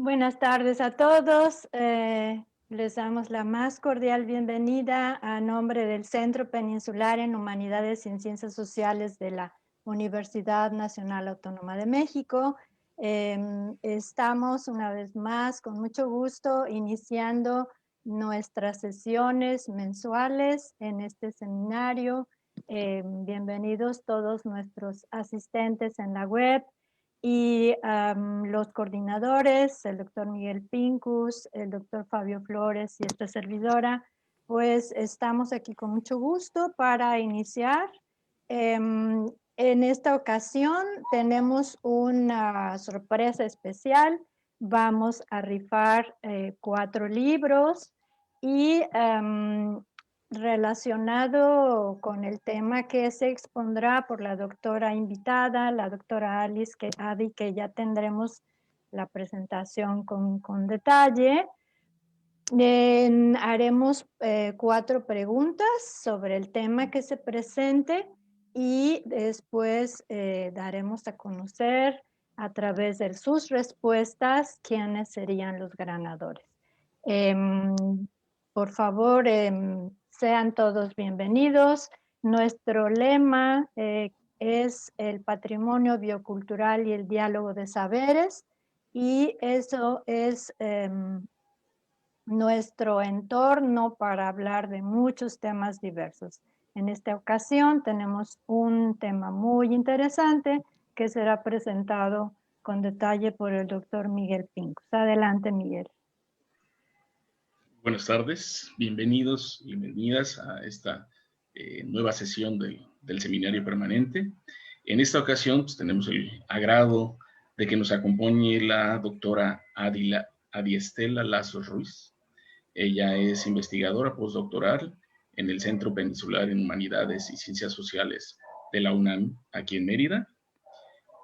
Buenas tardes a todos. Les damos la más cordial bienvenida a nombre del Centro Peninsular en Humanidades y en Ciencias Sociales de la Universidad Nacional Autónoma de México. Estamos una vez más con mucho gusto iniciando nuestras sesiones mensuales en este seminario. Bienvenidos todos nuestros asistentes en la web y los coordinadores, el doctor Miguel Pincus, el doctor Fabio Flores y esta servidora, pues estamos aquí con mucho gusto para iniciar. En esta ocasión tenemos una sorpresa especial. Vamos a rifar 4 libros y relacionado con el tema que se expondrá por la doctora invitada, la doctora Adi, que ya tendremos la presentación con detalle. Haremos 4 preguntas sobre el tema que se presente y después daremos a conocer a través de sus respuestas quiénes serían los ganadores. Por favor, sean todos bienvenidos. Nuestro lema es el patrimonio biocultural y el diálogo de saberes, y eso es nuestro entorno para hablar de muchos temas diversos. En esta ocasión tenemos un tema muy interesante que será presentado con detalle por el doctor Miguel Pincus. Adelante, Miguel. Buenas tardes, bienvenidos, bienvenidas a esta nueva sesión del seminario permanente. En esta ocasión pues, tenemos el agrado de que nos acompañe la doctora Adiestela Lazos Ruiz. Ella es investigadora postdoctoral en el Centro Peninsular en Humanidades y Ciencias Sociales de la UNAM, aquí en Mérida.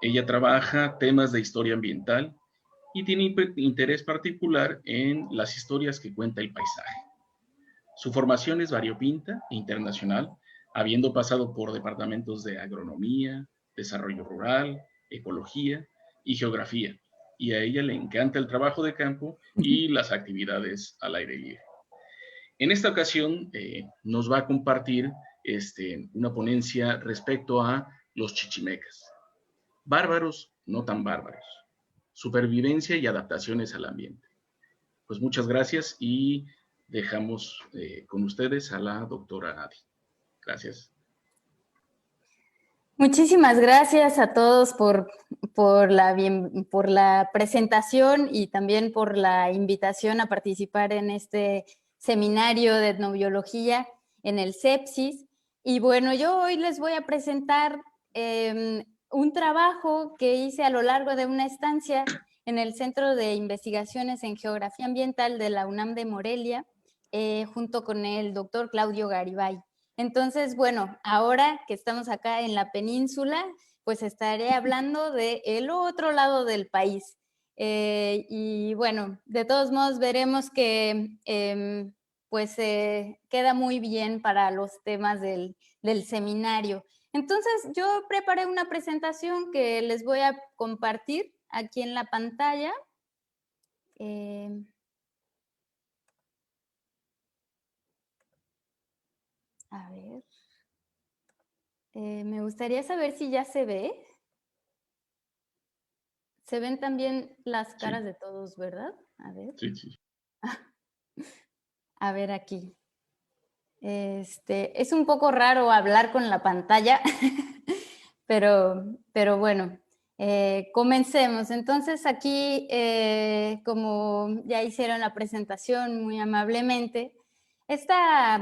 Ella trabaja temas de historia ambiental y tiene interés particular en las historias que cuenta el paisaje. Su formación es variopinta e internacional, habiendo pasado por departamentos de agronomía, desarrollo rural, ecología y geografía, y a ella le encanta el trabajo de campo y las actividades al aire libre. En esta ocasión nos va a compartir una ponencia respecto a los chichimecas. Bárbaros, no tan bárbaros. Supervivencia y adaptaciones al ambiente. Pues muchas gracias y dejamos con ustedes a la doctora Adi. Gracias. Muchísimas gracias a todos por la presentación y también por la invitación a participar en este seminario de etnobiología en el CEPSIS. Y bueno, yo hoy les voy a presentar un trabajo que hice a lo largo de una estancia en el Centro de Investigaciones en Geografía Ambiental de la UNAM de Morelia, junto con el doctor Claudio Garibay. Entonces, bueno, ahora que estamos acá en la península, pues estaré hablando del otro lado del país. Y bueno, de todos modos veremos que pues queda muy bien para los temas del seminario. Entonces, yo preparé una presentación que les voy a compartir aquí en la pantalla. A ver. Me gustaría saber si ya se ve. Se ven también las caras de todos, ¿verdad? A ver. Sí. A ver aquí. Es un poco raro hablar con la pantalla, pero bueno, comencemos. Entonces aquí, como ya hicieron la presentación muy amablemente, esta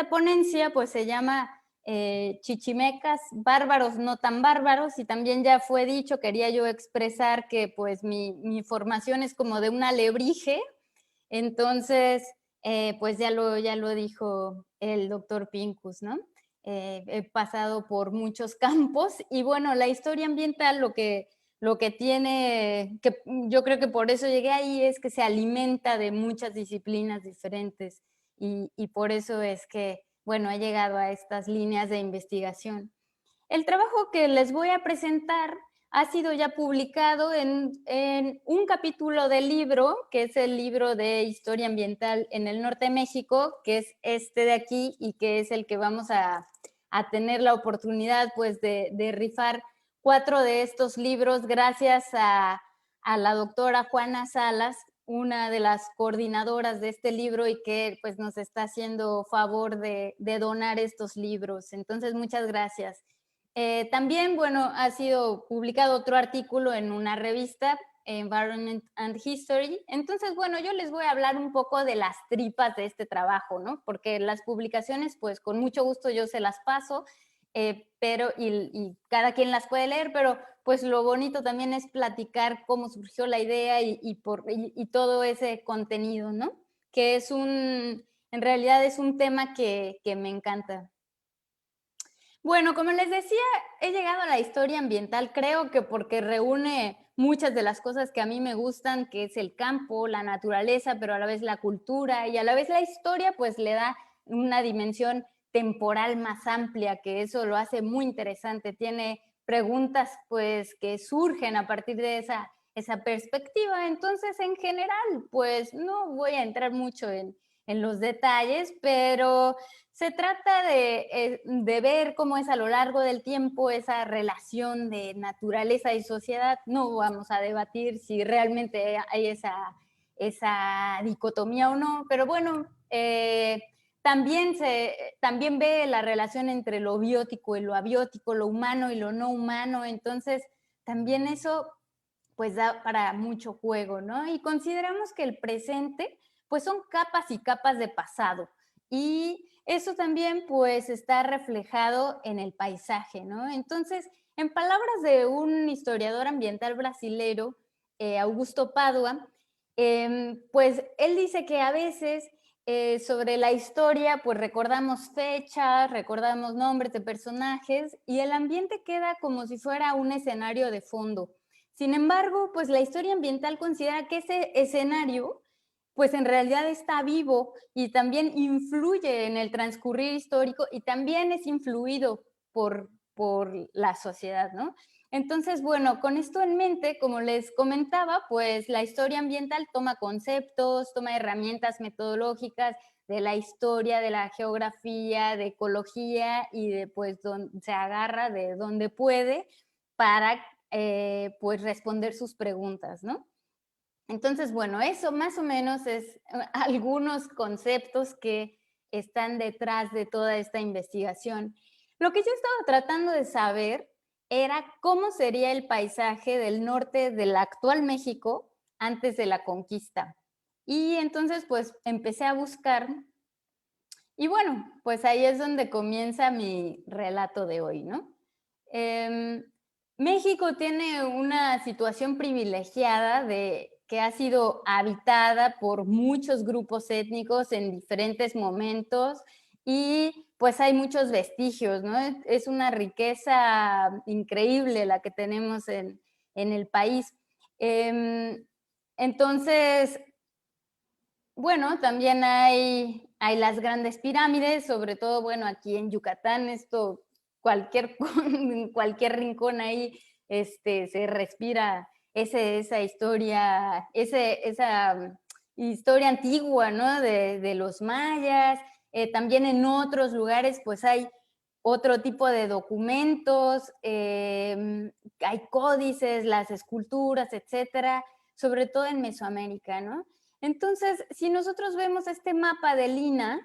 ponencia pues se llama Chichimecas, bárbaros no tan bárbaros, y también ya fue dicho, quería yo expresar que pues mi formación es como de un alebrije. Entonces pues ya lo dijo el doctor Pincus, ¿no? He pasado por muchos campos y bueno, la historia ambiental lo que tiene, que yo creo que por eso llegué ahí, es que se alimenta de muchas disciplinas diferentes y por eso es que, bueno, he llegado a estas líneas de investigación. El trabajo que les voy a presentar ha sido ya publicado en un capítulo del libro, que es el libro de Historia Ambiental en el Norte de México, que es este de aquí y que es el que vamos a tener la oportunidad pues de rifar 4 de estos libros gracias a la doctora Juana Salas, una de las coordinadoras de este libro y que pues nos está haciendo favor de donar estos libros. Entonces, muchas gracias. También, bueno, ha sido publicado otro artículo en una revista, Environment and History. Entonces, bueno, yo les voy a hablar un poco de las tripas de este trabajo, ¿no? Porque las publicaciones, pues con mucho gusto yo se las paso, pero y cada quien las puede leer, pero pues lo bonito también es platicar cómo surgió la idea y todo ese contenido, ¿no? Que es en realidad es un tema que me encanta. Bueno, como les decía, he llegado a la historia ambiental, creo que porque reúne muchas de las cosas que a mí me gustan, que es el campo, la naturaleza, pero a la vez la cultura y a la vez la historia, pues le da una dimensión temporal más amplia, que eso lo hace muy interesante. Tiene preguntas, pues, que surgen a partir de esa perspectiva. Entonces, en general, pues, no voy a entrar mucho en los detalles, pero se trata de ver cómo es a lo largo del tiempo esa relación de naturaleza y sociedad. No vamos a debatir si realmente hay esa dicotomía o no, pero bueno, también ve la relación entre lo biótico y lo abiótico, lo humano y lo no humano. Entonces, también eso pues da para mucho juego, ¿no? Y consideramos que el presente pues son capas y capas de pasado. Y eso también pues está reflejado en el paisaje, ¿no? Entonces, en palabras de un historiador ambiental brasilero, Augusto Padua, pues él dice que a veces sobre la historia pues recordamos fechas, recordamos nombres de personajes y el ambiente queda como si fuera un escenario de fondo. Sin embargo, pues la historia ambiental considera que ese escenario pues en realidad está vivo y también influye en el transcurrir histórico y también es influido por la sociedad, ¿no? Entonces, bueno, con esto en mente, como les comentaba, pues la historia ambiental toma conceptos, toma herramientas metodológicas de la historia, de la geografía, de ecología y de pues se agarra de donde puede para pues responder sus preguntas, ¿no? Entonces, bueno, eso más o menos es algunos conceptos que están detrás de toda esta investigación. Lo que yo estaba tratando de saber era cómo sería el paisaje del norte del actual México antes de la conquista. Y entonces, pues, empecé a buscar. Y bueno, pues ahí es donde comienza mi relato de hoy, ¿no? México tiene una situación privilegiada de que ha sido habitada por muchos grupos étnicos en diferentes momentos y pues hay muchos vestigios, ¿no? Es una riqueza increíble la que tenemos en el país. Entonces, bueno, también hay las grandes pirámides, sobre todo, bueno, aquí en Yucatán, esto, en cualquier rincón ahí, se respira esa historia, esa historia antigua, ¿no? De los mayas. También en otros lugares, pues hay otro tipo de documentos, hay códices, las esculturas, etcétera, sobre todo en Mesoamérica, ¿no? Entonces, si nosotros vemos este mapa del INAH,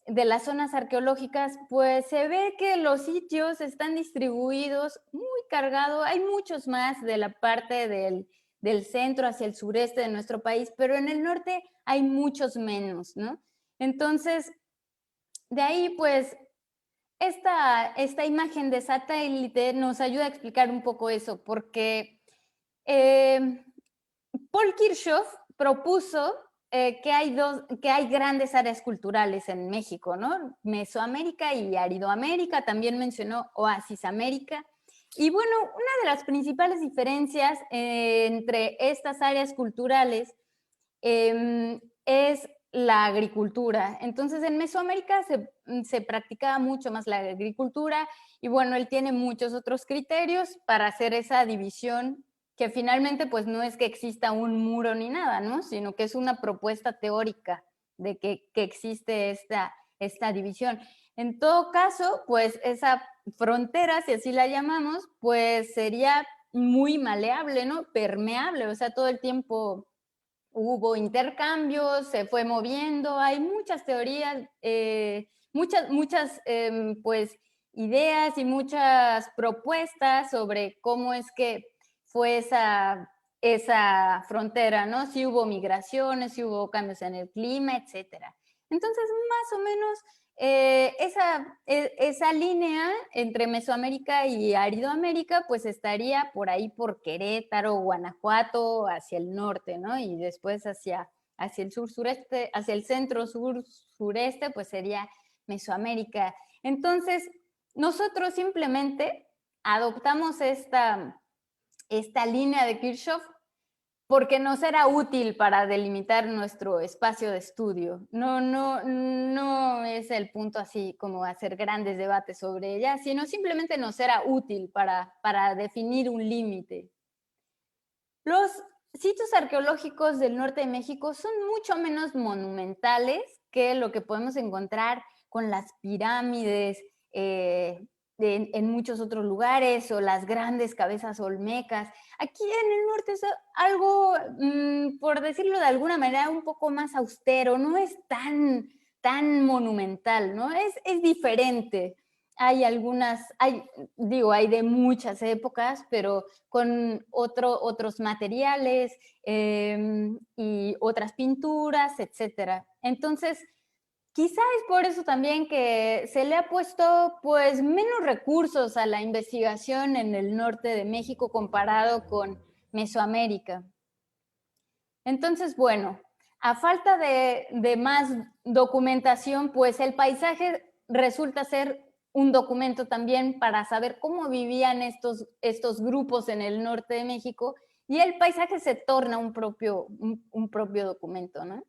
de las zonas arqueológicas, pues se ve que los sitios están distribuidos muy cargados. Hay muchos más de la parte del centro hacia el sureste de nuestro país, pero en el norte hay muchos menos, ¿no? Entonces, de ahí, pues, esta imagen de satélite nos ayuda a explicar un poco eso, porque Paul Kirchhoff propuso que hay grandes áreas culturales en México, ¿no? Mesoamérica y Aridoamérica, también mencionó Oasis América. Y bueno, una de las principales diferencias entre estas áreas culturales es la agricultura. Entonces en Mesoamérica se practicaba mucho más la agricultura y bueno, él tiene muchos otros criterios para hacer esa división que finalmente pues no es que exista un muro ni nada, ¿no? Sino que es una propuesta teórica de que existe esta división. En todo caso, pues esa frontera, si así la llamamos, pues sería muy maleable, ¿no? Permeable, o sea, todo el tiempo hubo intercambios, se fue moviendo, hay muchas teorías, muchas pues ideas y muchas propuestas sobre cómo es que fue esa frontera, ¿no? Si hubo migraciones, si hubo cambios en el clima, etcétera. Entonces, más o menos, esa línea entre Mesoamérica y Aridoamérica, pues estaría por ahí por Querétaro, Guanajuato, hacia el norte, ¿no? Y después hacia el sur-sureste, hacia el centro-sur-sureste, pues sería Mesoamérica. Entonces, nosotros simplemente adoptamos esta línea de Kirchhoff porque nos era útil para delimitar nuestro espacio de estudio. No es el punto así como hacer grandes debates sobre ella, sino simplemente nos era útil para definir un límite. Los sitios arqueológicos del norte de México son mucho menos monumentales que lo que podemos encontrar con las pirámides en muchos otros lugares o las grandes cabezas olmecas. Aquí en el norte es algo, por decirlo de alguna manera, un poco más austero, no es tan monumental, ¿no? Es diferente. Hay hay de muchas épocas, pero con otros materiales y otras pinturas, etcétera. Entonces, quizá es por eso también que se le ha puesto pues menos recursos a la investigación en el norte de México comparado con Mesoamérica. Entonces, bueno, a falta de más documentación, pues el paisaje resulta ser un documento también para saber cómo vivían estos grupos en el norte de México y el paisaje se torna un propio documento, ¿no?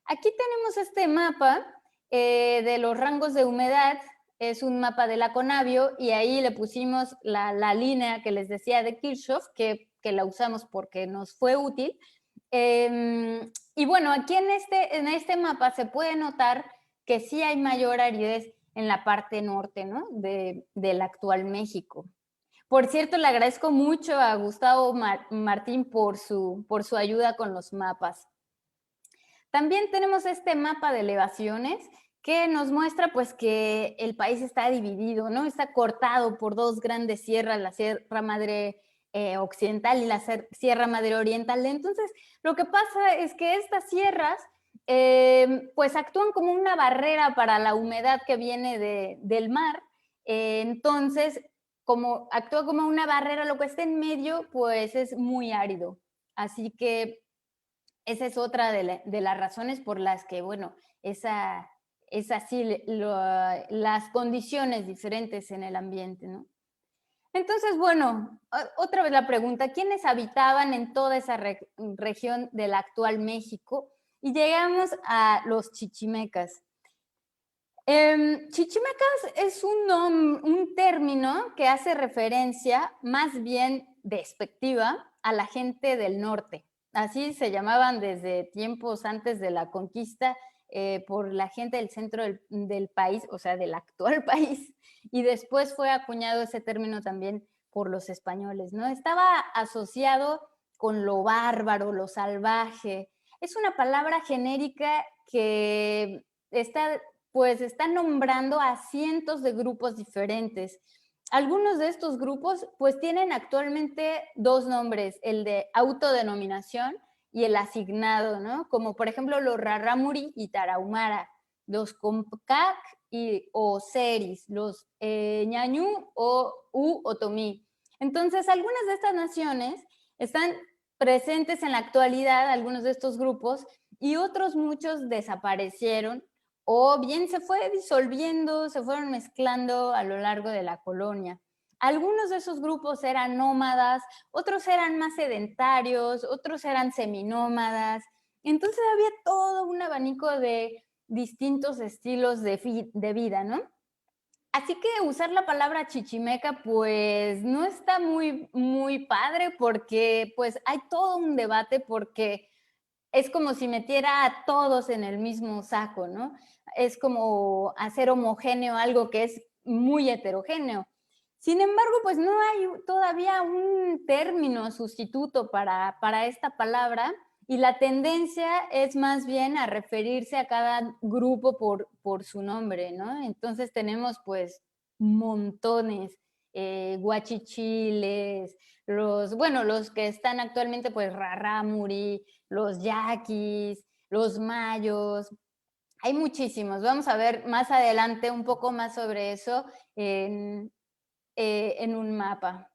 Aquí tenemos este mapa de los rangos de humedad, es un mapa de la Conavio y ahí le pusimos la línea que les decía de Kirchhoff, que la usamos porque nos fue útil. Y bueno, aquí en este mapa se puede notar que sí hay mayor aridez en la parte norte, ¿no? del actual México. Por cierto, le agradezco mucho a Gustavo Martín por su ayuda con los mapas. También tenemos este mapa de elevaciones que nos muestra pues que el país está dividido, ¿no? Está cortado por dos grandes sierras, la Sierra Madre Occidental y la Sierra Madre Oriental. Entonces, lo que pasa es que estas sierras pues actúan como una barrera para la humedad que viene del mar. Entonces, como actúa como una barrera, lo que está en medio pues es muy árido. Así que esa es otra de las razones por las que, bueno, es así las condiciones diferentes en el ambiente, ¿no? Entonces, bueno, otra vez la pregunta, ¿quiénes habitaban en toda esa región del actual México? Y llegamos a los chichimecas. Chichimecas es un término que hace referencia más bien despectiva a la gente del norte. Así se llamaban desde tiempos antes de la conquista por la gente del centro del país, o sea, del actual país, y después fue acuñado ese término también por los españoles, ¿no? Estaba asociado con lo bárbaro, lo salvaje. Es una palabra genérica que está nombrando a cientos de grupos diferentes. Algunos de estos grupos pues tienen actualmente dos nombres, el de autodenominación y el asignado, ¿no? Como por ejemplo los Rarámuri y Tarahumara, los Comcac o Seris, los Ñañú o Otomí. Entonces, algunas de estas naciones están presentes en la actualidad, algunos de estos grupos, y otros muchos desaparecieron o bien se fue disolviendo, se fueron mezclando a lo largo de la colonia. Algunos de esos grupos eran nómadas, otros eran más sedentarios, otros eran seminómadas. Entonces había todo un abanico de distintos estilos de vida, ¿no? Así que usar la palabra chichimeca, pues no está muy padre, porque pues hay todo un debate, porque es como si metiera a todos en el mismo saco, ¿no? Es como hacer homogéneo algo que es muy heterogéneo. Sin embargo, pues no hay todavía un término sustituto para esta palabra, y la tendencia es más bien a referirse a cada grupo por su nombre, ¿no? Entonces tenemos pues montones, guachichiles, los que están actualmente pues rarámuri, los yaquis, los mayos. Hay muchísimos. Vamos a ver más adelante un poco más sobre eso en un mapa.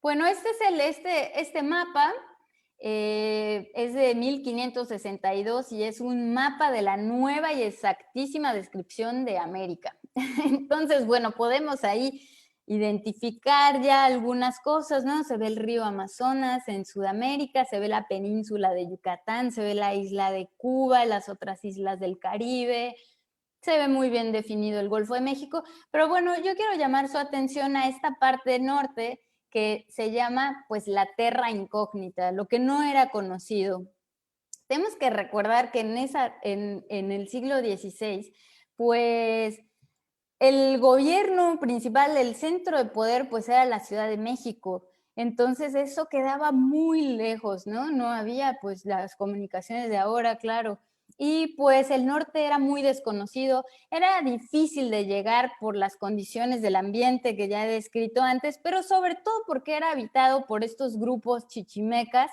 Bueno, este es este mapa es de 1562 y es un mapa de la nueva y exactísima descripción de América. Entonces, bueno, podemos ahí identificar ya algunas cosas, ¿no? Se ve el río Amazonas en Sudamérica, se ve la península de Yucatán, se ve la isla de Cuba, las otras islas del Caribe, se ve muy bien definido el Golfo de México, pero bueno, yo quiero llamar su atención a esta parte norte que se llama pues la Terra Incógnita, lo que no era conocido. Tenemos que recordar que en el siglo XVI, pues el gobierno principal, el centro de poder, pues era la Ciudad de México. Entonces eso quedaba muy lejos, ¿no? No había pues las comunicaciones de ahora, claro. Y pues el norte era muy desconocido, era difícil de llegar por las condiciones del ambiente que ya he descrito antes, pero sobre todo porque era habitado por estos grupos chichimecas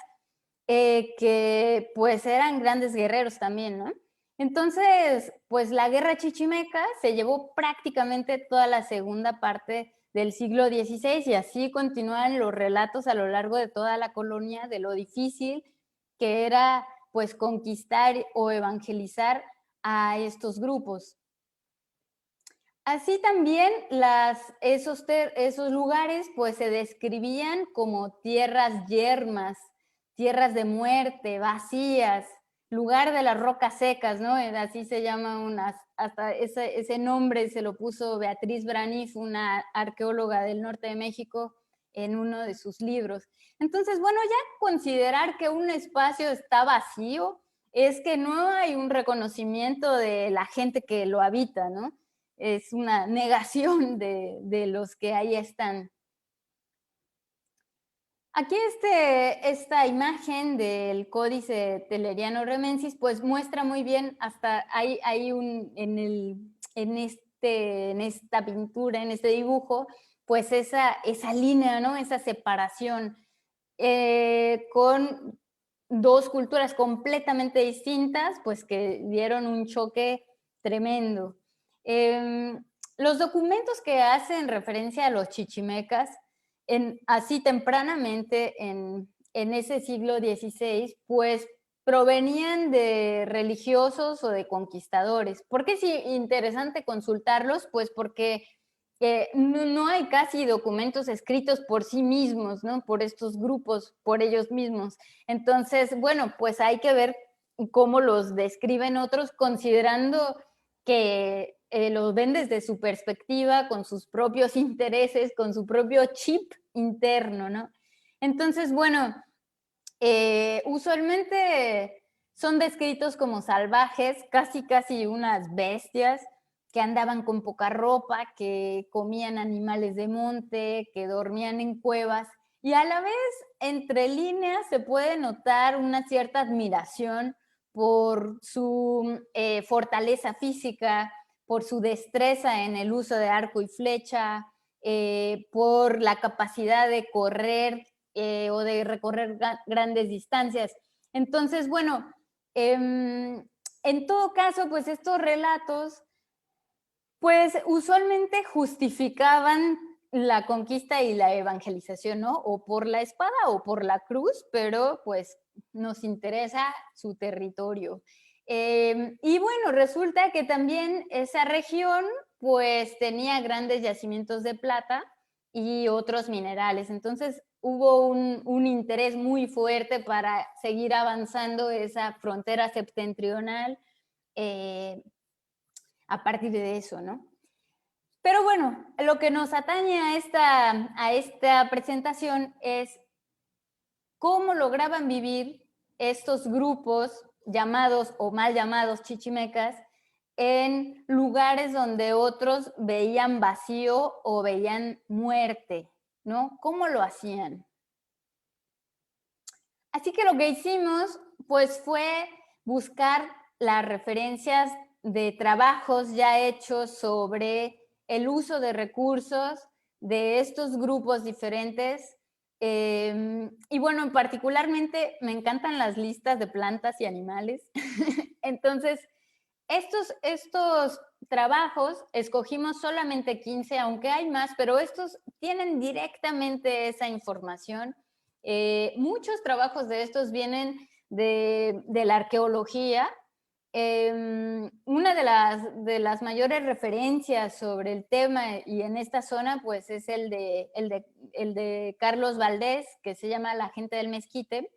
que pues eran grandes guerreros también, ¿no? Entonces, pues la guerra chichimeca se llevó prácticamente toda la segunda parte del siglo XVI y así continúan los relatos a lo largo de toda la colonia de lo difícil que era pues conquistar o evangelizar a estos grupos. Así también esos lugares pues se describían como tierras yermas, tierras de muerte, vacías, lugar de las rocas secas, ¿no? Así se llama hasta ese nombre se lo puso Beatriz Braniff, una arqueóloga del norte de México, en uno de sus libros. Entonces, bueno, ya considerar que un espacio está vacío es que no hay un reconocimiento de la gente que lo habita, ¿no? Es una negación de los que ahí están. Aquí esta imagen del Códice Telleriano-Remensis pues muestra muy bien, hasta hay en esta pintura, en este dibujo, pues esa línea, ¿no? Esa separación con dos culturas completamente distintas, pues que dieron un choque tremendo. Los documentos que hacen referencia a los chichimecas, así tempranamente en ese siglo XVI, pues provenían de religiosos o de conquistadores. ¿Por qué es interesante consultarlos? Pues porque no hay casi documentos escritos por sí mismos, ¿no? Por estos grupos, por ellos mismos. Entonces, bueno, pues hay que ver cómo los describen otros, considerando que los ven desde su perspectiva, con sus propios intereses, con su propio chip interno, ¿no? Entonces, bueno, usualmente son descritos como salvajes, casi unas bestias, que andaban con poca ropa, que comían animales de monte, que dormían en cuevas, y a la vez, entre líneas, se puede notar una cierta admiración por su fortaleza física, por su destreza en el uso de arco y flecha, por la capacidad de correr o de recorrer grandes distancias. Entonces, bueno, en todo caso, pues estos relatos pues usualmente justificaban la conquista y la evangelización, ¿no? O por la espada o por la cruz, pero pues nos interesa su territorio. Y bueno, resulta que también esa región pues tenía grandes yacimientos de plata y otros minerales. Entonces hubo un interés muy fuerte para seguir avanzando esa frontera septentrional a partir de eso, ¿no? Pero bueno, lo que nos atañe a esta presentación es cómo lograban vivir estos grupos llamados o mal llamados chichimecas en lugares donde otros veían vacío o veían muerte, ¿no? ¿Cómo lo hacían? Así que lo que hicimos, pues, fue buscar las referencias de trabajos ya hechos sobre el uso de recursos de estos grupos diferentes. Y bueno, particularmente me encantan las listas de plantas y animales. Entonces, estos trabajos, escogimos solamente 15, aunque hay más, pero estos tienen directamente esa información. Muchos trabajos de estos vienen de la arqueología. Una de las mayores referencias sobre el tema y en esta zona, pues es el de Carlos Valdés, que se llama La gente del mezquite,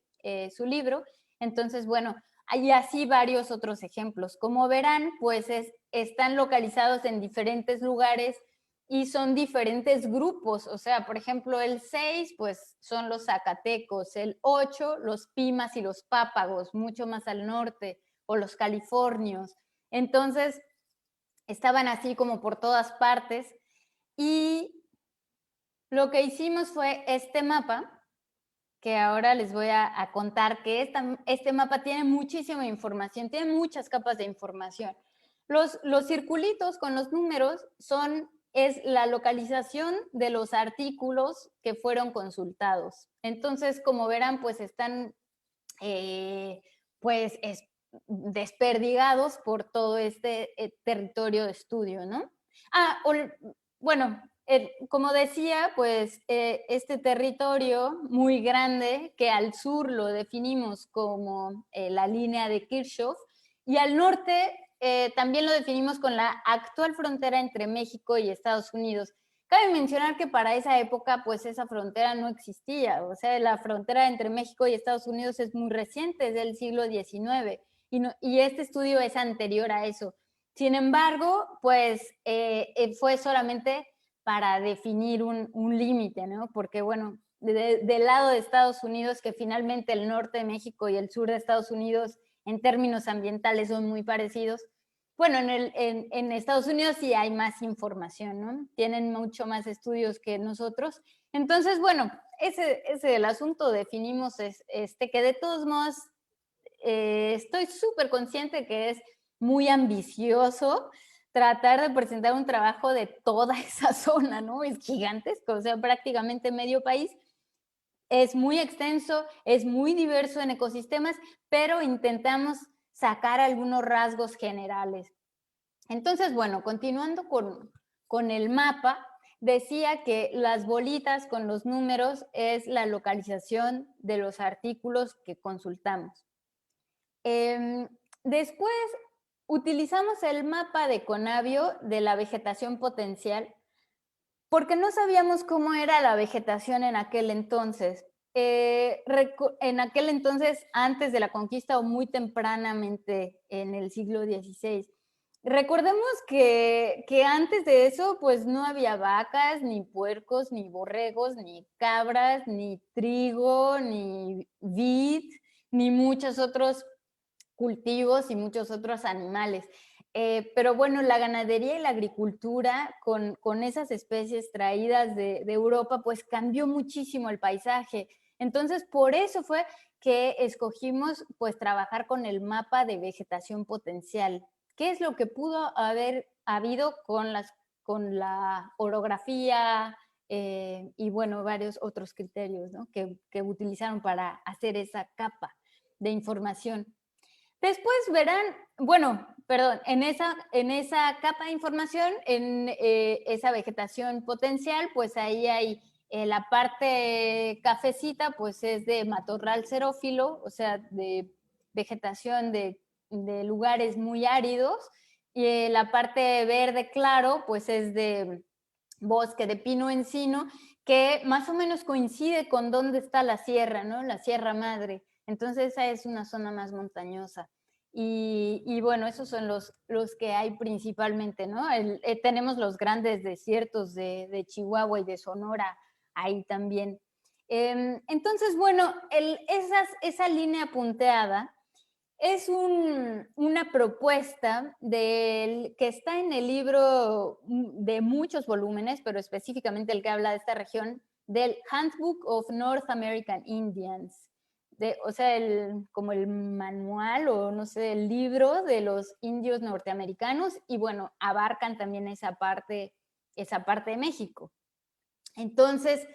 su libro. Entonces, bueno, hay así varios otros ejemplos. Como verán, pues están localizados en diferentes lugares y son diferentes grupos. O sea, por ejemplo, el 6, pues son los zacatecos, el 8, los pimas y los pápagos, mucho más al norte, o los californios. Entonces, estaban así como por todas partes. Y lo que hicimos fue este mapa, que ahora les voy a contar, que este mapa tiene muchísima información, tiene muchas capas de información. Los circulitos con los números es la localización de los artículos que fueron consultados. Entonces, como verán, pues están desperdigados por todo este territorio de estudio, ¿no? Bueno, como decía, pues este territorio muy grande, que al sur lo definimos como la línea de Kirchhoff, y al norte también lo definimos con la actual frontera entre México y Estados Unidos. Cabe mencionar que para esa época, pues esa frontera no existía. O sea, la frontera entre México y Estados Unidos es muy reciente, es del siglo XIX, y este estudio es anterior a eso. Sin embargo, pues fue solamente para definir un límite, ¿no? Porque, bueno, del lado de Estados Unidos, que finalmente el norte de México y el sur de Estados Unidos en términos ambientales son muy parecidos, bueno, en Estados Unidos sí hay más información, ¿no? Tienen mucho más estudios que nosotros. Entonces, bueno, ese es el asunto. Definimos que de todos modos estoy súper consciente que es muy ambicioso tratar de presentar un trabajo de toda esa zona, ¿no? Es gigantesco, o sea, prácticamente medio país. Es muy extenso, es muy diverso en ecosistemas, pero intentamos sacar algunos rasgos generales. Entonces, bueno, continuando con el mapa, decía que las bolitas con los números es la localización de los artículos que consultamos. Después utilizamos el mapa de Conavio de la vegetación potencial porque no sabíamos cómo era la vegetación en aquel entonces. En aquel entonces, antes de la conquista o muy tempranamente en el siglo XVI. Recordemos que antes de eso, pues no había vacas, ni puercos, ni borregos, ni cabras, ni trigo, ni vid, ni muchos otros cultivos y muchos otros animales. Pero bueno, la ganadería y la agricultura con esas especies traídas de Europa, pues cambió muchísimo el paisaje. Entonces, por eso fue que escogimos pues trabajar con el mapa de vegetación potencial. ¿Qué es lo que pudo haber habido con la orografía y bueno, varios otros criterios, ¿no? que utilizaron para hacer esa capa de información? Después verán, bueno, perdón, en esa capa de información, en esa vegetación potencial, pues ahí hay la parte cafecita, pues es de matorral xerófilo, o sea, de vegetación de lugares muy áridos, y la parte verde claro, pues es de bosque de pino encino, que más o menos coincide con dónde está la sierra, ¿no? La Sierra Madre. Entonces esa es una zona más montañosa. Y bueno, esos son los que hay principalmente, ¿no? Tenemos los grandes desiertos de Chihuahua y de Sonora ahí también. Entonces, bueno, esa línea punteada es una propuesta que está en el libro de muchos volúmenes, pero específicamente el que habla de esta región, del Handbook of North American Indians. O sea, como el manual o no sé, el libro de los indios norteamericanos, y bueno, abarcan también esa parte de México. Entonces,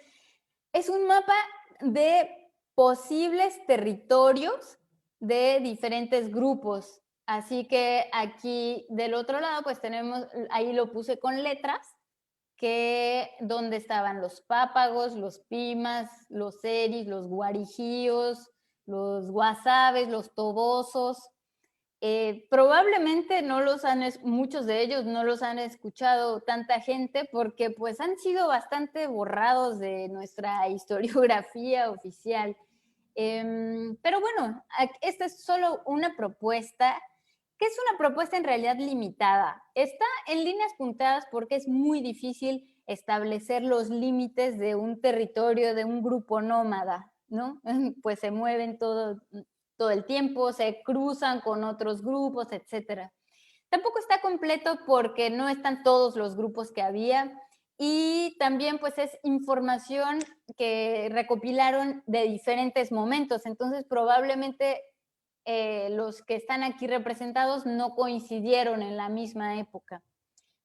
es un mapa de posibles territorios de diferentes grupos. Así que aquí del otro lado, pues tenemos, ahí lo puse con letras, donde estaban los pápagos, los pimas, los seris, los guarijíos, los guasabes, los tobosos. Probablemente muchos de ellos no los han escuchado tanta gente porque pues han sido bastante borrados de nuestra historiografía oficial. Pero bueno, esta es solo una propuesta, que es una propuesta en realidad limitada. Está en líneas punteadas porque es muy difícil establecer los límites de un territorio, de un grupo nómada, ¿no? Pues se mueven todo el tiempo, se cruzan con otros grupos, etc. Tampoco está completo porque no están todos los grupos que había, y también pues es información que recopilaron de diferentes momentos, entonces probablemente los que están aquí representados no coincidieron en la misma época.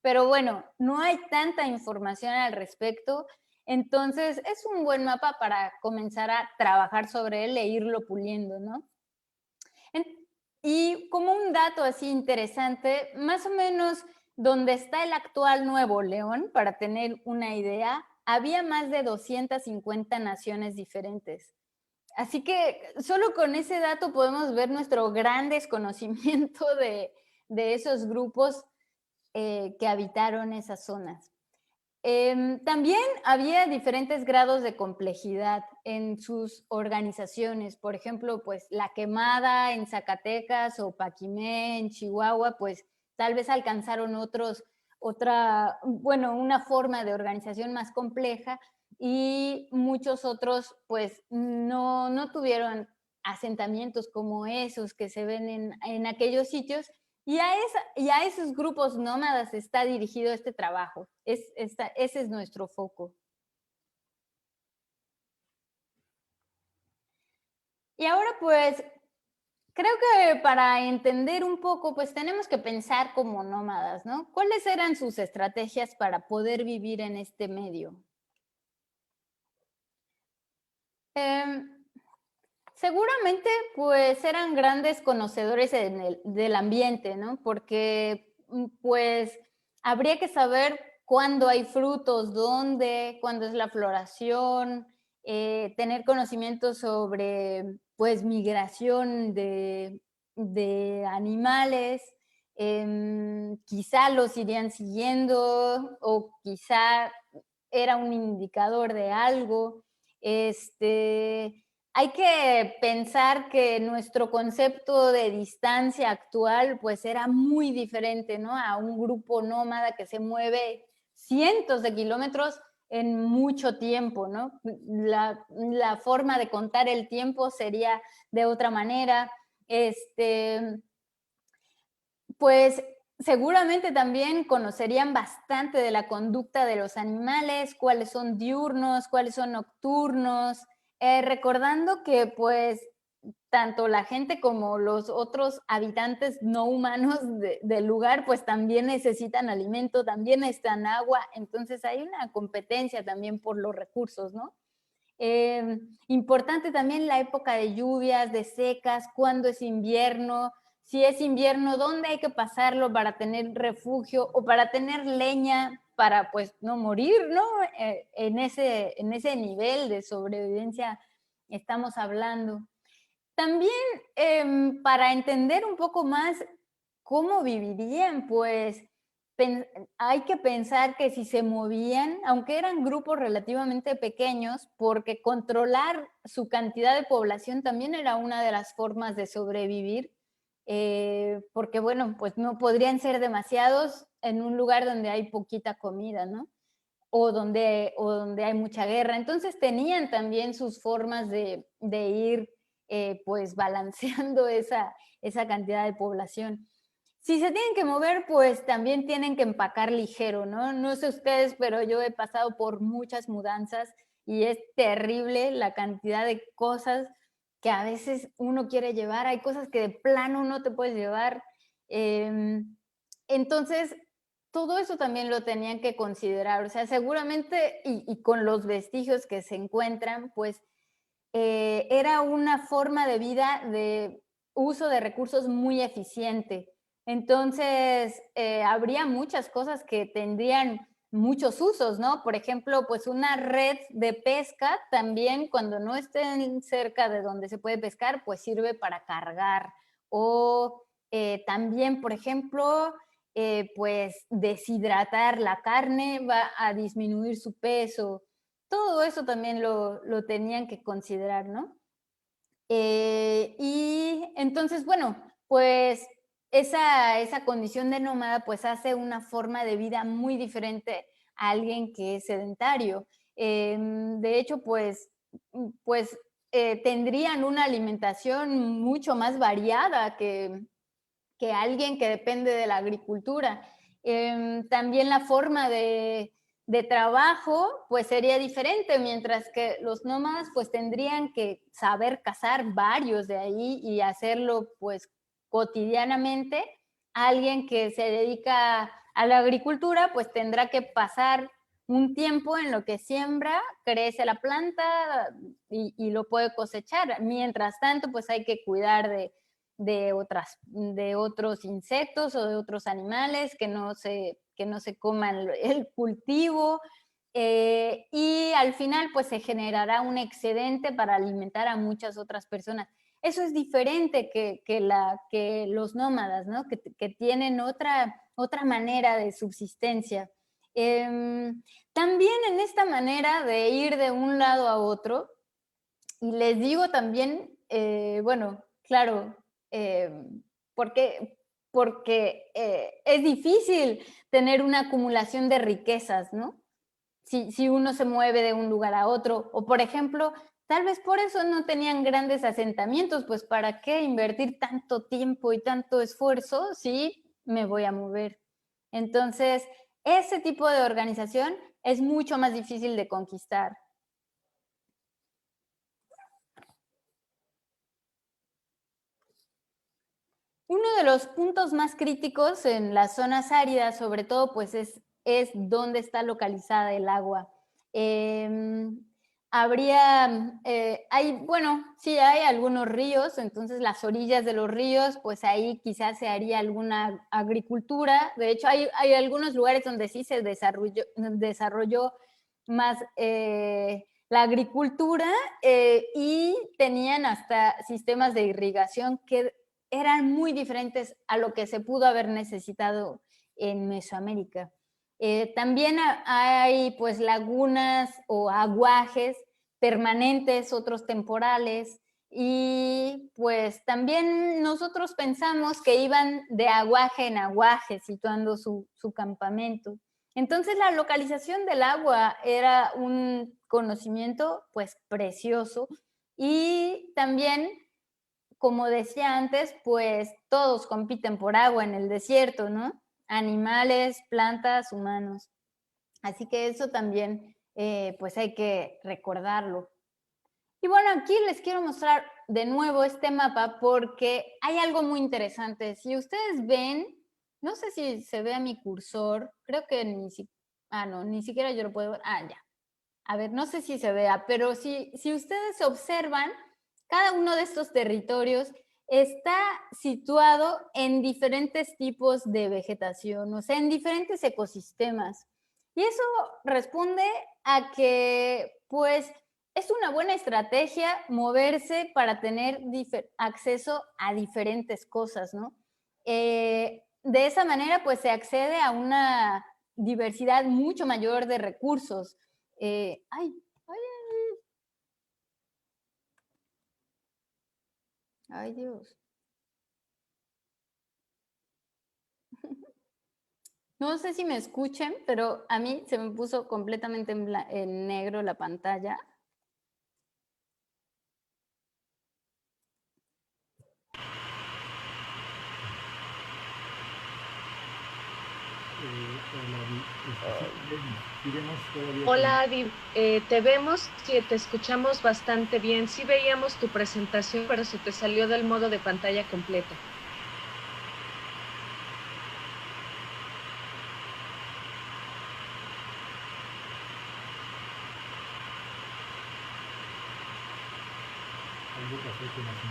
Pero bueno, no hay tanta información al respecto, entonces es un buen mapa para comenzar a trabajar sobre él e irlo puliendo, ¿no? Y como un dato así interesante, más o menos donde está el actual Nuevo León, para tener una idea, había más de 250 naciones diferentes. Así que solo con ese dato podemos ver nuestro gran desconocimiento de esos grupos que habitaron esas zonas. También había diferentes grados de complejidad en sus organizaciones. Por ejemplo, pues La Quemada en Zacatecas o Paquimé en Chihuahua, pues tal vez alcanzaron una forma de organización más compleja, y muchos otros pues no tuvieron asentamientos como esos que se ven en aquellos sitios. Y a esos grupos nómadas está dirigido este trabajo. Ese es nuestro foco. Y ahora pues creo que para entender un poco pues tenemos que pensar como nómadas, ¿no? ¿Cuáles eran sus estrategias para poder vivir en este medio? Seguramente pues eran grandes conocedores del ambiente, ¿no? Porque pues habría que saber cuándo hay frutos, dónde, cuándo es la floración, tener conocimiento sobre pues migración de animales, quizá los irían siguiendo o quizá era un indicador de algo. Hay que pensar que nuestro concepto de distancia actual pues era muy diferente, ¿no? A un grupo nómada que se mueve cientos de kilómetros en mucho tiempo, ¿no? La forma de contar el tiempo sería de otra manera. Pues seguramente también conocerían bastante de la conducta de los animales, cuáles son diurnos, cuáles son nocturnos, recordando que pues tanto la gente como los otros habitantes no humanos del lugar pues también necesitan alimento, también necesitan agua, entonces hay una competencia también por los recursos, ¿no? Importante también la época de lluvias, de secas, cuándo es invierno. Si es invierno, ¿dónde hay que pasarlo para tener refugio o para tener leña para pues no morir, ¿no? En ese nivel de sobrevivencia estamos hablando. También para entender un poco más cómo vivirían, pues hay que pensar que si se movían, aunque eran grupos relativamente pequeños, porque controlar su cantidad de población también era una de las formas de sobrevivir, porque bueno, pues no podrían ser demasiados en un lugar donde hay poquita comida, ¿no? O donde hay mucha guerra. Entonces tenían también sus formas de ir pues balanceando esa cantidad de población. Si se tienen que mover, pues también tienen que empacar ligero, ¿no? No sé ustedes, pero yo he pasado por muchas mudanzas y es terrible la cantidad de cosas que a veces uno quiere llevar. Hay cosas que de plano no te puedes llevar. Entonces, todo eso también lo tenían que considerar. O sea, seguramente, y con los vestigios que se encuentran, pues era una forma de vida de uso de recursos muy eficiente. Entonces, habría muchas cosas que tendrían muchos usos, ¿no? Por ejemplo, pues una red de pesca también cuando no estén cerca de donde se puede pescar, pues sirve para cargar. O también, por ejemplo, pues deshidratar la carne va a disminuir su peso. Todo eso también lo tenían que considerar, ¿no? Y entonces, bueno, pues esa condición de nómada pues hace una forma de vida muy diferente a alguien que es sedentario. De hecho, pues tendrían una alimentación mucho más variada que alguien que depende de la agricultura. También la forma de trabajo pues sería diferente, mientras que los nómadas pues tendrían que saber cazar varios de ahí y hacerlo pues cotidianamente. Alguien que se dedica a la agricultura pues tendrá que pasar un tiempo en lo que siembra, crece la planta y lo puede cosechar. Mientras tanto pues hay que cuidar de otros insectos o de otros animales que no se coman el cultivo, y al final pues se generará un excedente para alimentar a muchas otras personas. Eso es diferente que los nómadas, ¿no? Que tienen otra manera de subsistencia. También en esta manera de ir de un lado a otro, y les digo también, bueno, claro, porque es difícil tener una acumulación de riquezas, ¿no? Si uno se mueve de un lugar a otro. O, por ejemplo, tal vez por eso no tenían grandes asentamientos, pues ¿para qué invertir tanto tiempo y tanto esfuerzo si me voy a mover? Entonces, ese tipo de organización es mucho más difícil de conquistar. Uno de los puntos más críticos en las zonas áridas, sobre todo, pues es dónde está localizada el agua. Sí hay algunos ríos, entonces las orillas de los ríos, pues ahí quizás se haría alguna agricultura. De hecho, hay algunos lugares donde sí se desarrolló más la agricultura, y tenían hasta sistemas de irrigación que eran muy diferentes a lo que se pudo haber necesitado en Mesoamérica. También hay pues lagunas o aguajes permanentes, otros temporales, y pues también nosotros pensamos que iban de aguaje en aguaje situando su campamento. Entonces la localización del agua era un conocimiento pues precioso, y también, como decía antes, pues todos compiten por agua en el desierto, ¿no? Animales, plantas, humanos. Así que eso también, pues hay que recordarlo. Y bueno, aquí les quiero mostrar de nuevo este mapa porque hay algo muy interesante. Si ustedes ven, no sé si se ve a mi cursor, creo que ni siquiera yo lo puedo ver. Ya. A ver, no sé si se vea, pero si ustedes observan, cada uno de estos territorios está situado en diferentes tipos de vegetación, o sea, en diferentes ecosistemas. Y eso responde a que, pues, es una buena estrategia moverse para tener acceso a diferentes cosas, ¿no? de esa manera, pues se accede a una diversidad mucho mayor de recursos. Ay, Dios. No sé si me escuchen, pero a mí se me puso completamente en negro la pantalla. Hola, Adi. Te vemos y te escuchamos bastante bien. Sí veíamos tu presentación, pero se te salió del modo de pantalla completa.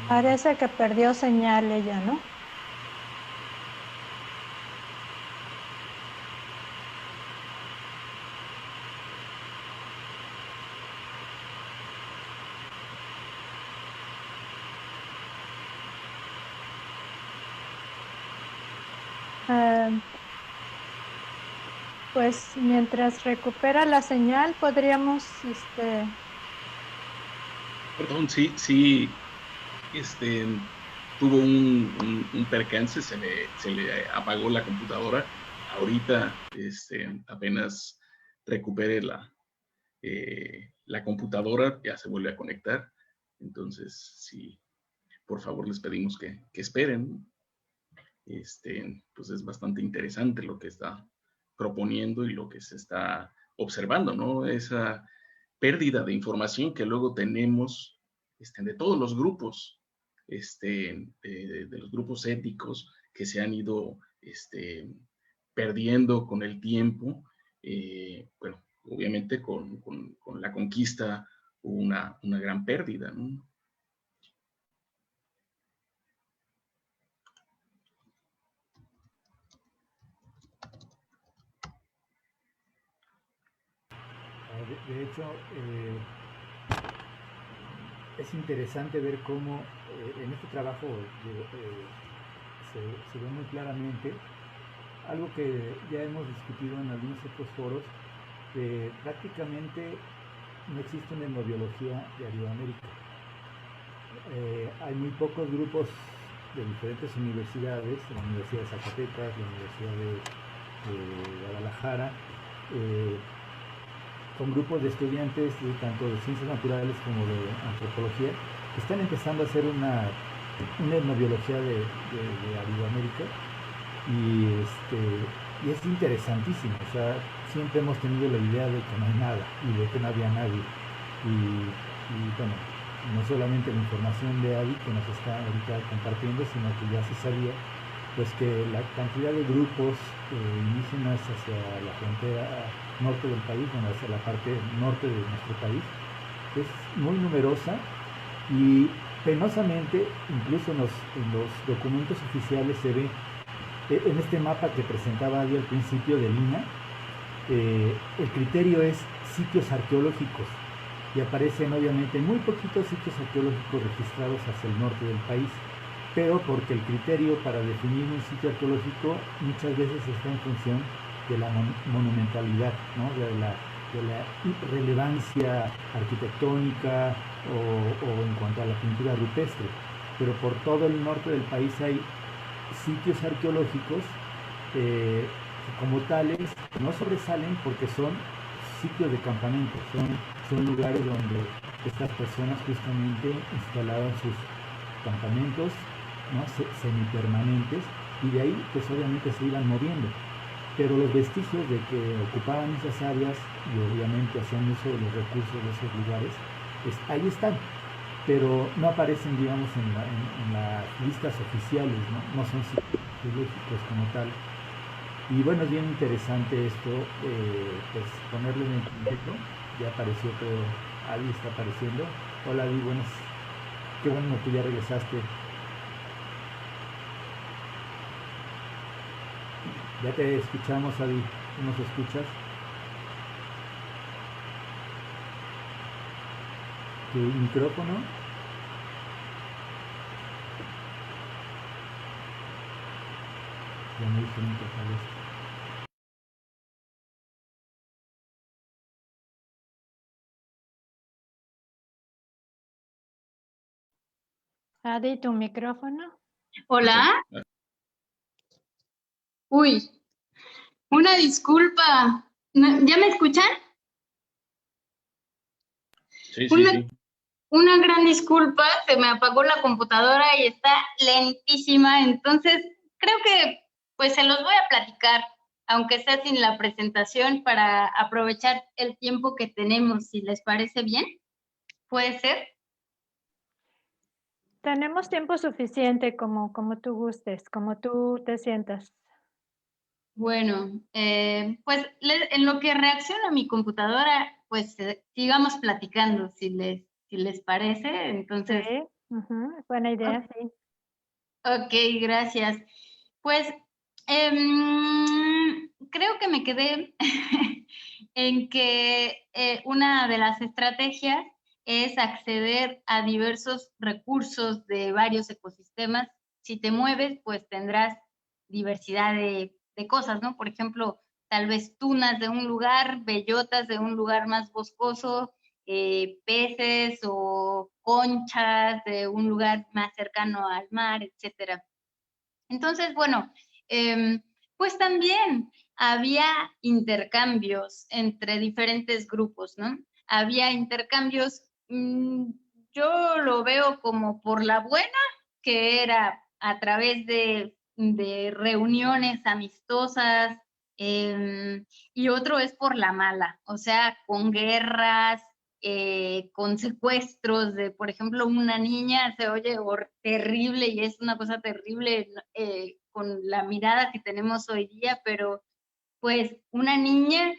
Parece que perdió señal ella, ¿no? Pues mientras recupera la señal, podríamos, Perdón, sí, tuvo un percance, se le apagó la computadora. Ahorita, apenas recupere la computadora, ya se vuelve a conectar. Entonces, sí, por favor, les pedimos que esperen. Pues es bastante interesante lo que está proponiendo y lo que se está observando, ¿no? Esa pérdida de información que luego tenemos de todos los grupos, de los grupos éticos que se han ido perdiendo con el tiempo. Bueno, obviamente con la conquista hubo una gran pérdida, ¿no? De hecho, es interesante ver cómo en este trabajo se ve muy claramente algo que ya hemos discutido en algunos otros foros, que prácticamente no existe una etnobiología de Aridoamérica. Hay muy pocos grupos de diferentes universidades, la Universidad de Zacatecas, la Universidad de Guadalajara, con grupos de estudiantes tanto de ciencias naturales como de antropología, que están empezando a hacer una etnobiología de Aridoamérica, y es interesantísimo. O sea, siempre hemos tenido la idea de que no hay nada y de que no había nadie, y bueno, no solamente la información de Adi que nos está ahorita compartiendo, sino que ya se sabía pues que la cantidad de grupos indígenas hacia la frontera norte del país, bueno, hacia la parte norte de nuestro país, es muy numerosa, y penosamente, incluso en los documentos oficiales se ve, en este mapa que presentaba Adi al principio del INAH, el criterio es sitios arqueológicos, y aparecen obviamente muy poquitos sitios arqueológicos registrados hacia el norte del país, pero porque el criterio para definir un sitio arqueológico muchas veces está en función de la monumentalidad, ¿no? de la relevancia arquitectónica o en cuanto a la pintura rupestre. Pero por todo el norte del país hay sitios arqueológicos que como tales no sobresalen porque son sitios de campamento, son lugares donde estas personas justamente instalaban sus campamentos, ¿no? Semipermanentes, y de ahí pues obviamente se iban moviendo, pero los vestigios de que ocupaban esas áreas y obviamente hacían uso de los recursos de esos lugares, pues ahí están, pero no aparecen, digamos, en las listas oficiales, no son sitios arqueológicos como tal. Y bueno, es bien interesante esto, pues ponerlo en el contexto. Ya apareció, creo, Adi está apareciendo. Hola Adi, buenas. Qué bueno que ya regresaste. Ya te escuchamos, Adi. ¿Tú nos escuchas? ¿Tu micrófono? ya muy diferente tal vez. Adi, tu micrófono. Hola. Uy, una disculpa. ¿Ya me escuchan? Sí, sí, sí. Una gran disculpa, se me apagó la computadora y está lentísima, entonces creo que pues se los voy a platicar, aunque sea sin la presentación, para aprovechar el tiempo que tenemos, si les parece bien. ¿Puede ser? Tenemos tiempo suficiente como tú gustes, como tú te sientas. Bueno, pues en lo que reacciona mi computadora, pues sigamos platicando, si les parece. Entonces, Sí, buena idea, sí. ok, gracias. Pues creo que me quedé en que una de las estrategias es acceder a diversos recursos de varios ecosistemas. Si te mueves, pues tendrás diversidad de cosas, ¿no? Por ejemplo, tal vez tunas de un lugar, bellotas de un lugar más boscoso, peces o conchas de un lugar más cercano al mar, etcétera. Entonces, bueno, pues también había intercambios entre diferentes grupos, ¿no? Había intercambios, yo lo veo como por la buena, que era a través de reuniones amistosas, y otro es por la mala, o sea, con guerras, con secuestros de, por ejemplo, una niña, se oye terrible y es una cosa terrible con la mirada que tenemos hoy día, pero pues una niña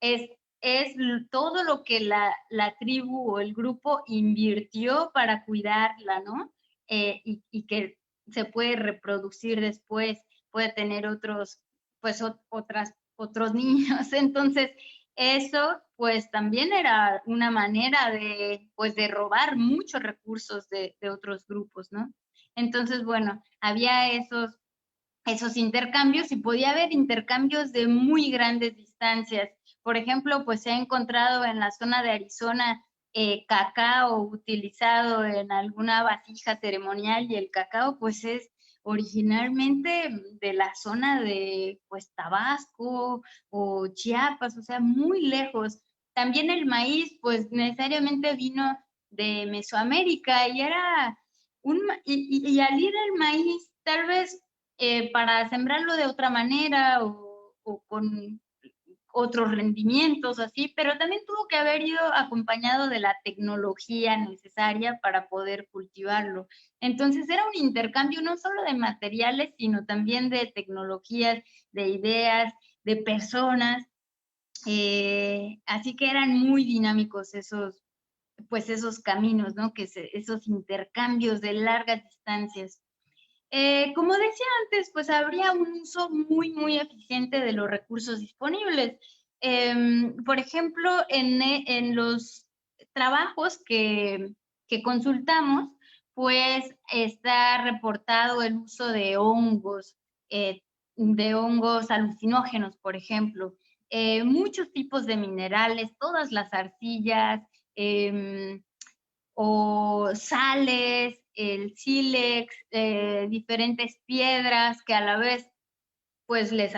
es, es todo lo que la tribu o el grupo invirtió para cuidarla, ¿no? Y que se puede reproducir después, puede tener otros, pues otros niños. Entonces, eso pues también era una manera pues de robar muchos recursos de otros grupos, ¿no? Entonces, bueno, había esos intercambios y podía haber intercambios de muy grandes distancias. Por ejemplo, pues se ha encontrado en la zona de Arizona cacao utilizado en alguna vasija ceremonial y el cacao pues es originalmente de la zona de pues Tabasco o Chiapas, o sea, muy lejos. También el maíz pues necesariamente vino de Mesoamérica y era y al ir el maíz tal vez para sembrarlo de otra manera o con otros rendimientos así, pero también tuvo que haber ido acompañado de la tecnología necesaria para poder cultivarlo. Entonces era un intercambio no solo de materiales, sino también de tecnologías, de ideas, de personas. Así que eran muy dinámicos esos caminos, ¿no? Esos intercambios de largas distancias. Como decía antes, pues habría un uso muy, muy eficiente de los recursos disponibles. Por ejemplo, en los trabajos que consultamos, pues está reportado el uso de hongos alucinógenos, por ejemplo. Muchos tipos de minerales, todas las arcillas, o sales, el sílex, diferentes piedras que a la vez pues les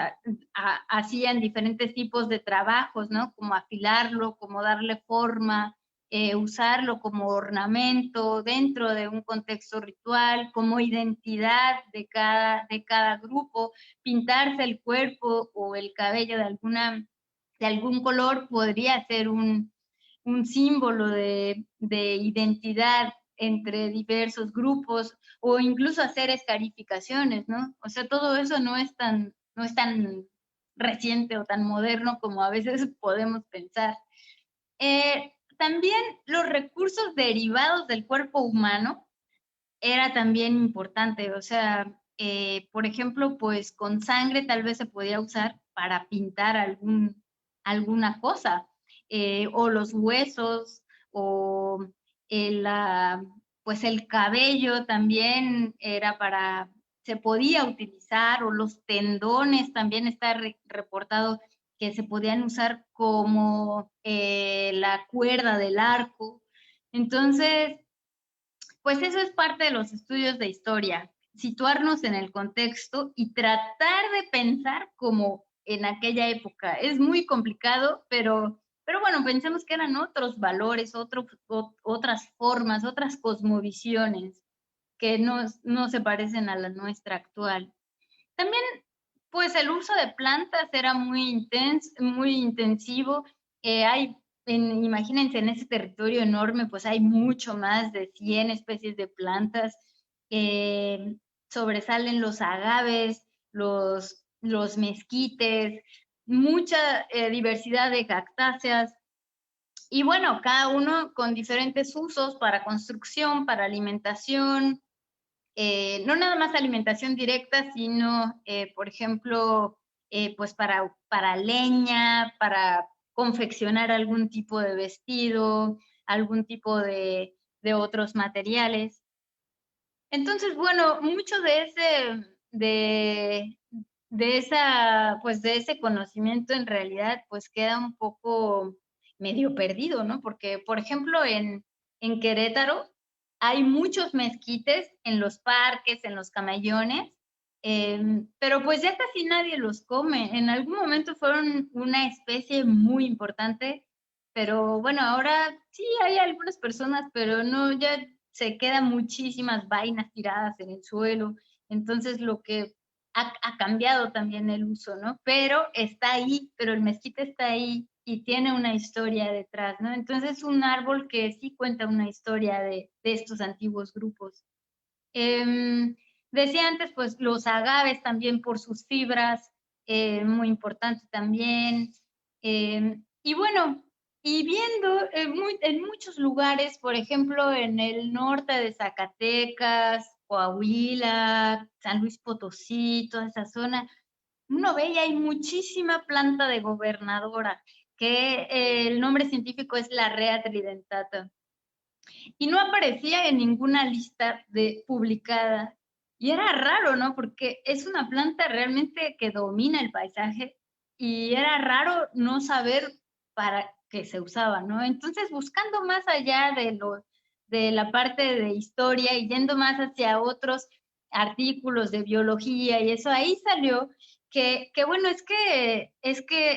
hacían diferentes tipos de trabajos, ¿no? Como afilarlo, como darle forma, usarlo como ornamento dentro de un contexto ritual, como identidad de cada grupo, pintarse el cuerpo o el cabello de algún color podría ser un símbolo de identidad entre diversos grupos o incluso hacer escarificaciones, ¿no? O sea, todo eso no es tan reciente o tan moderno como a veces podemos pensar. También los recursos derivados del cuerpo humano era también importante, o sea, por ejemplo, pues con sangre tal vez se podía usar para pintar alguna cosa, o los huesos, o pues el cabello también era se podía utilizar, o los tendones también está reportado que se podían usar como la cuerda del arco. Entonces, pues eso es parte de los estudios de historia, situarnos en el contexto y tratar de pensar como en aquella época. Es muy complicado, pero bueno, pensemos que eran otros valores, otras formas, otras cosmovisiones que no se parecen a la nuestra actual. También, pues el uso de plantas era muy intensivo. Imagínense, en ese territorio enorme, pues hay mucho más de 100 especies de plantas. Sobresalen los agaves, los mezquites, mucha diversidad de cactáceas. Y bueno, cada uno con diferentes usos para construcción, para alimentación, no nada más alimentación directa, sino, por ejemplo, pues para leña, para confeccionar algún tipo de vestido, algún tipo de otros materiales. Entonces, bueno, mucho de ese conocimiento en realidad pues queda un poco medio perdido, ¿no? Porque, por ejemplo, en Querétaro hay muchos mezquites en los parques, en los camellones, pero pues ya casi nadie los come. En algún momento fueron una especie muy importante, pero bueno, ahora sí hay algunas personas, pero no, ya se quedan muchísimas vainas tiradas en el suelo. Entonces lo que ha cambiado también el uso, ¿no? Pero está ahí, pero el mezquite está ahí y tiene una historia detrás, ¿no? Entonces es un árbol que sí cuenta una historia de estos antiguos grupos. Decía antes, pues los agaves también por sus fibras, muy importante también. Y bueno, y viendo en muchos lugares, por ejemplo, en el norte de Zacatecas, Coahuila, San Luis Potosí, toda esa zona, uno ve y hay muchísima planta de gobernadora, que el nombre científico es la Rea tridentata. Y no aparecía en ninguna lista publicada. Y era raro, ¿no? Porque es una planta realmente que domina el paisaje y era raro no saber para qué se usaba, ¿no? Entonces, buscando más allá de la parte de historia y yendo más hacia otros artículos de biología y eso, ahí salió que bueno, es que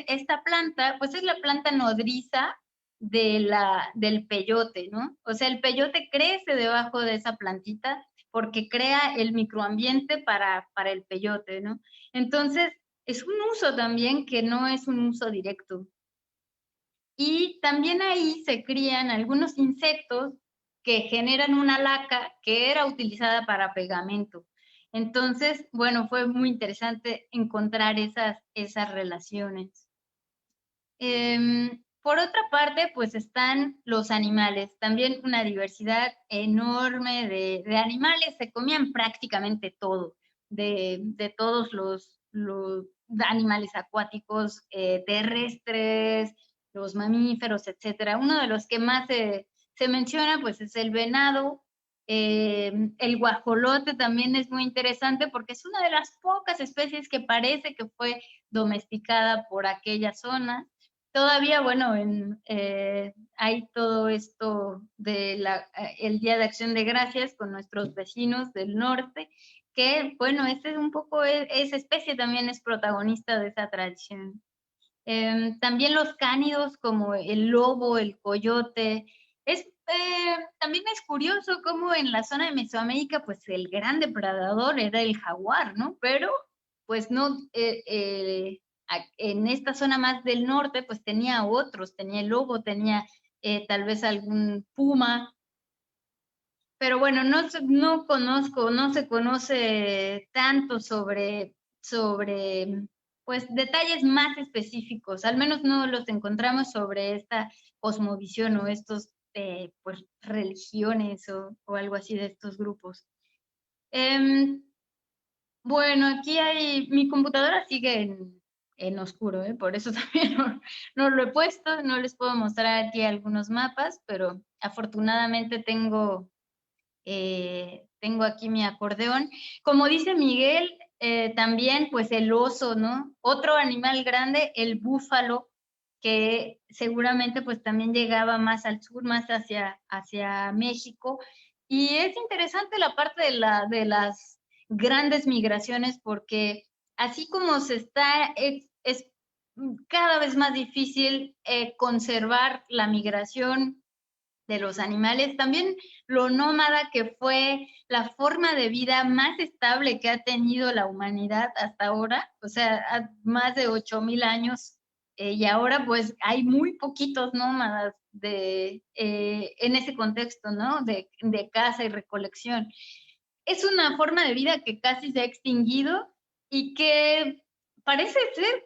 esta planta, pues es la planta nodriza del peyote, ¿no? O sea, el peyote crece debajo de esa plantita porque crea el microambiente para el peyote, ¿no? Entonces, es un uso también que no es un uso directo. Y también ahí se crían algunos insectos que generan una laca que era utilizada para pegamento. Entonces, bueno, fue muy interesante encontrar esas relaciones. Por otra parte, pues están los animales, también una diversidad enorme de animales, se comían prácticamente todo, de todos los animales acuáticos, terrestres, los mamíferos, etcétera. Uno de los que más se menciona, pues es el venado. El guajolote también es muy interesante porque es una de las pocas especies que parece que fue domesticada por aquella zona. Todavía, bueno, hay todo esto el Día de Acción de Gracias con nuestros vecinos del norte, que, bueno, esa especie también es protagonista de esa tradición. También los cánidos como el lobo, el coyote. También es curioso cómo en la zona de Mesoamérica, pues el gran depredador era el jaguar, ¿no? Pero, pues no, en esta zona más del norte, pues tenía otros, tenía el lobo, tenía tal vez algún puma, pero bueno, no se conoce tanto sobre pues detalles más específicos, al menos no los encontramos sobre esta cosmovisión o estos pues religiones o algo así de estos grupos. Bueno, aquí mi computadora sigue en oscuro, por eso también no lo he puesto, no les puedo mostrar aquí algunos mapas, pero afortunadamente tengo tengo aquí mi acordeón. Como dice Miguel, también pues el oso, ¿no? Otro animal grande, el búfalo, que seguramente pues también llegaba más al sur, más hacia México. Y es interesante la parte de las grandes migraciones, porque así como es cada vez más difícil conservar la migración de los animales, también lo nómada, que fue la forma de vida más estable que ha tenido la humanidad hasta ahora, o sea, más de 8,000 años, y ahora pues hay muy poquitos nómadas en ese contexto, ¿no? De caza y recolección. Es una forma de vida que casi se ha extinguido y que parece ser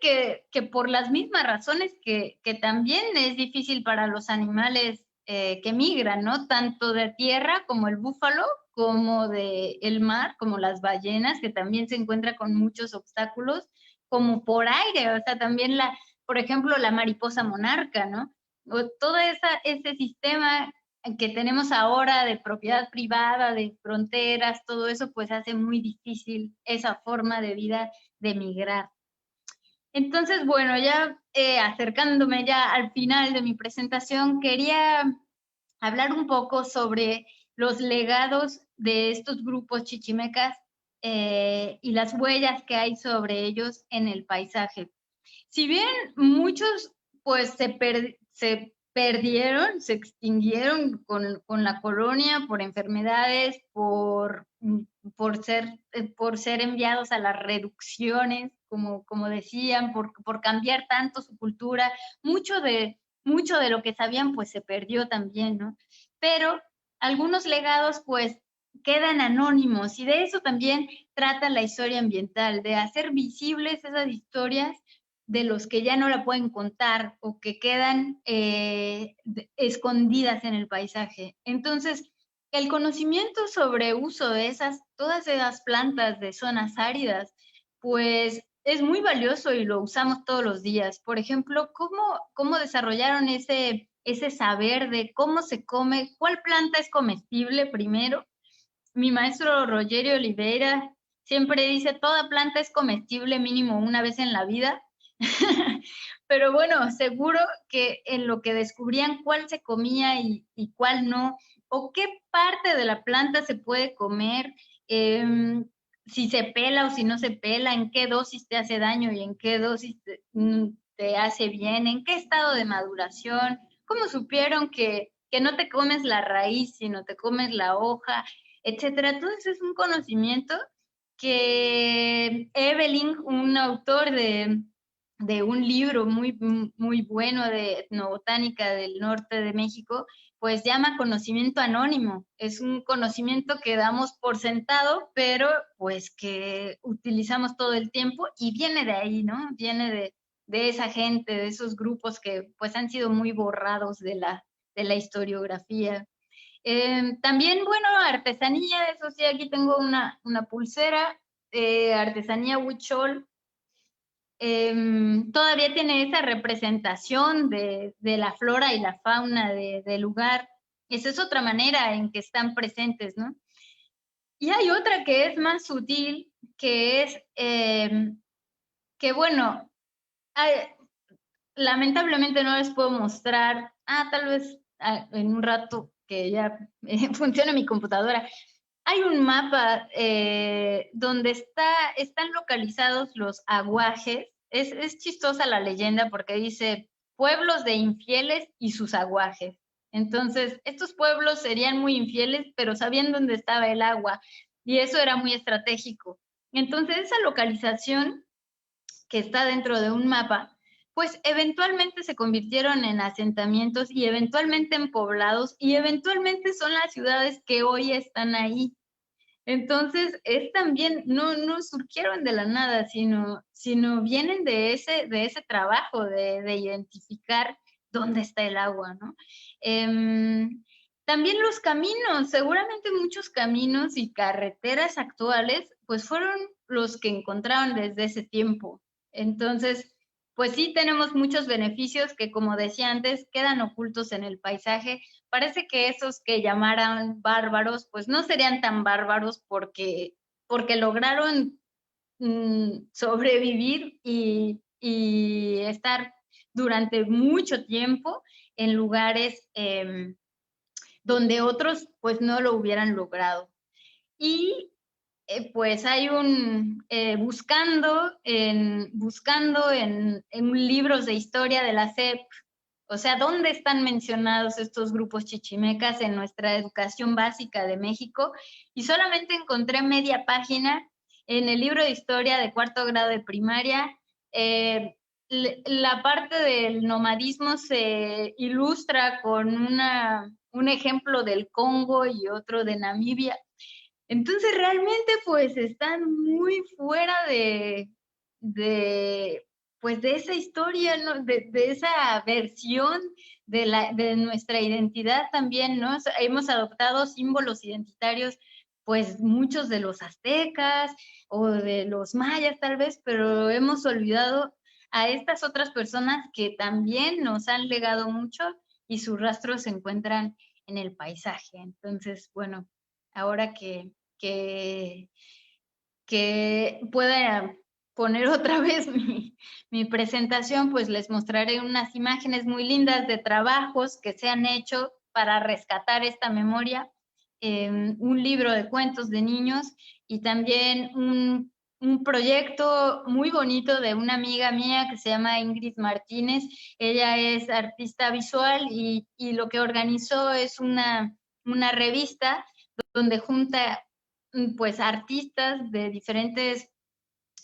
que por las mismas razones que también es difícil para los animales que migran, ¿no? Tanto de tierra como el búfalo, como del mar, como las ballenas, que también se encuentra con muchos obstáculos, como por aire, o sea, también por ejemplo, la mariposa monarca, ¿no? Todo ese sistema que tenemos ahora de propiedad privada, de fronteras, todo eso pues hace muy difícil esa forma de vida de migrar. Entonces, bueno, ya acercándome ya al final de mi presentación, quería hablar un poco sobre los legados de estos grupos chichimecas y las huellas que hay sobre ellos en el paisaje. Si bien muchos pues se perdieron, se extinguieron con la colonia por enfermedades, por ser enviados a las reducciones, como decían, por cambiar tanto su cultura, mucho de lo que sabían pues se perdió también, ¿no? Pero algunos legados pues quedan anónimos, y de eso también trata la historia ambiental, de hacer visibles esas historias de los que ya no la pueden contar o que quedan escondidas en el paisaje. Entonces, el conocimiento sobre uso de todas esas plantas de zonas áridas, pues es muy valioso y lo usamos todos los días. Por ejemplo, ¿cómo desarrollaron ese saber de cómo se come, cuál planta es comestible primero? Mi maestro Rogerio Oliveira siempre dice, toda planta es comestible mínimo una vez en la vida. Pero bueno, seguro que en lo que descubrían cuál se comía y cuál no, o qué parte de la planta se puede comer, si se pela o si no se pela, en qué dosis te hace daño y en qué dosis te hace bien, en qué estado de maduración, cómo supieron que no te comes la raíz, sino te comes la hoja, etcétera. Entonces es un conocimiento que Evelyn, un autor de un libro muy, muy bueno de etnobotánica del norte de México, pues llama conocimiento anónimo. Es un conocimiento que damos por sentado, pero pues que utilizamos todo el tiempo, y viene de ahí, ¿no? Viene de esa gente, de esos grupos que pues han sido muy borrados de la historiografía. También, bueno, artesanía, eso sí, aquí tengo una pulsera, artesanía huichol. Todavía tiene esa representación de la flora y la fauna del lugar. Esa es otra manera en que están presentes, ¿no? Y hay otra que es más sutil, que es que, bueno, lamentablemente no les puedo mostrar, tal vez en un rato que ya funcione mi computadora. Hay un mapa donde están localizados los aguajes. Es chistosa la leyenda porque dice pueblos de infieles y sus aguajes. Entonces, estos pueblos serían muy infieles, pero sabían dónde estaba el agua, y eso era muy estratégico. Entonces, esa localización que está dentro de un mapa, pues eventualmente se convirtieron en asentamientos y eventualmente en poblados, y eventualmente son las ciudades que hoy están ahí. Entonces, es también, no surgieron de la nada, sino vienen de ese trabajo de identificar dónde está el agua, ¿no? También los caminos, seguramente muchos caminos y carreteras actuales, pues fueron los que encontraron desde ese tiempo. Entonces, pues sí tenemos muchos beneficios que, como decía antes, quedan ocultos en el paisaje. Parece que esos que llamaran bárbaros, pues no serían tan bárbaros porque lograron sobrevivir y estar durante mucho tiempo en lugares donde otros pues no lo hubieran logrado. Y pues hay buscando en libros de historia de la SEP, o sea, ¿dónde están mencionados estos grupos chichimecas en nuestra educación básica de México? Y solamente encontré media página en el libro de historia de 4º grado de primaria. La parte del nomadismo se ilustra con un ejemplo del Congo y otro de Namibia. Entonces realmente pues están muy fuera pues de esa historia, ¿no? de esa versión de nuestra identidad también, ¿no? Hemos adoptado símbolos identitarios, pues muchos de los aztecas o de los mayas tal vez, pero hemos olvidado a estas otras personas que también nos han legado mucho y sus rastros se encuentran en el paisaje. Entonces, bueno, ahora que pueda poner otra vez mi presentación, pues les mostraré unas imágenes muy lindas de trabajos que se han hecho para rescatar esta memoria, un libro de cuentos de niños y también un proyecto muy bonito de una amiga mía que se llama Ingrid Martínez. Ella es artista visual y lo que organizó es una revista donde junta pues artistas de diferentes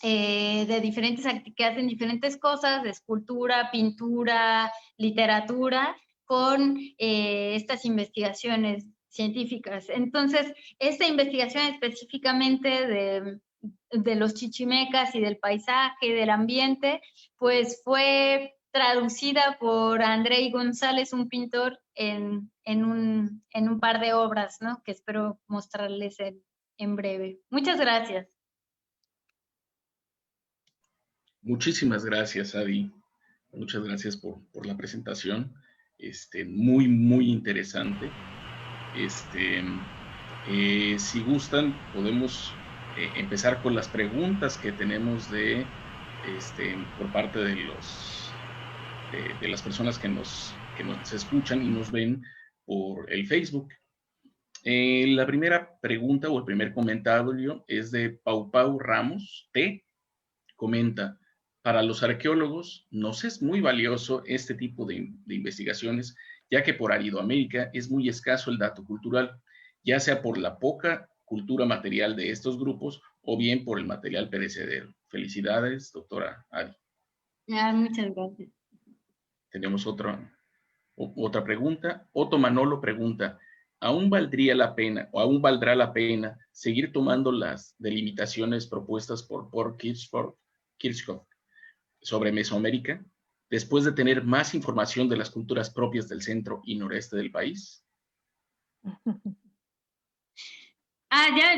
que hacen diferentes cosas, de escultura, pintura, literatura, con estas investigaciones científicas. Entonces, esta investigación específicamente de los chichimecas y del paisaje y del ambiente, pues fue traducida por Andrei González, un pintor, en un par de obras, ¿no? Que espero mostrarles en breve. Muchas gracias. Muchísimas gracias, Adi. Muchas gracias por la presentación. Muy, muy interesante. Si gustan, podemos empezar con las preguntas que tenemos por parte de las personas que nos escuchan y nos ven por el Facebook. La primera pregunta o el primer comentario es de Pau Ramos T. Comenta: para los arqueólogos nos es muy valioso este tipo de investigaciones, ya que por Aridoamérica es muy escaso el dato cultural, ya sea por la poca cultura material de estos grupos o bien por el material perecedero. Felicidades, doctora Adi. Muchas gracias. Tenemos otra pregunta. Otto Manolo pregunta: ¿aún valdrá la pena seguir tomando las delimitaciones propuestas por Kirchhoff sobre Mesoamérica, después de tener más información de las culturas propias del centro y noreste del país?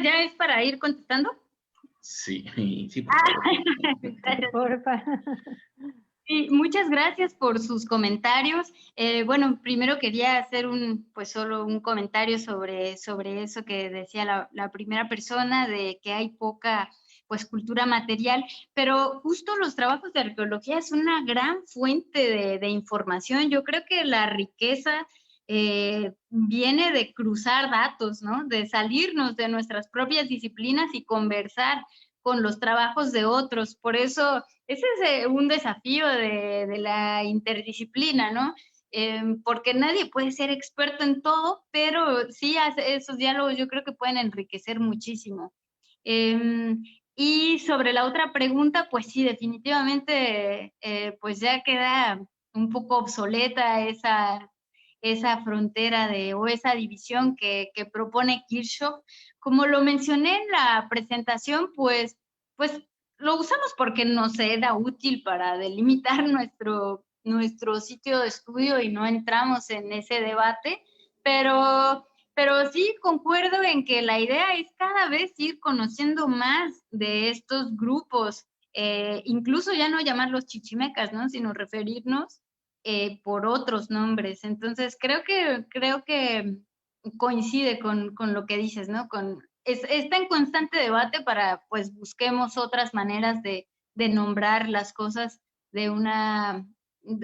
¿Ya es para ir contestando? Sí, por favor. Sí, muchas gracias por sus comentarios. Bueno, primero quería hacer solo un comentario sobre eso que decía la primera persona, de que hay poca pues cultura material, pero justo los trabajos de arqueología es una gran fuente de información. Yo creo que la riqueza viene de cruzar datos, ¿no? De salirnos de nuestras propias disciplinas y conversar con los trabajos de otros. Por eso, ese es un desafío de la interdisciplina, ¿no? Porque nadie puede ser experto en todo, pero sí esos diálogos yo creo que pueden enriquecer muchísimo. Y sobre la otra pregunta, pues sí, definitivamente, pues ya queda un poco obsoleta esa frontera o esa división que propone Kirchhoff. Como lo mencioné en la presentación, pues lo usamos porque nos era útil para delimitar nuestro sitio de estudio y no entramos en ese debate, pero sí concuerdo en que la idea es cada vez ir conociendo más de estos grupos. incluso ya no llamarlos chichimecas, ¿no? Sino referirnos por otros nombres. Entonces, creo que coincide con lo que dices, ¿no? Está en constante debate para, pues, busquemos otras maneras de nombrar las cosas de una,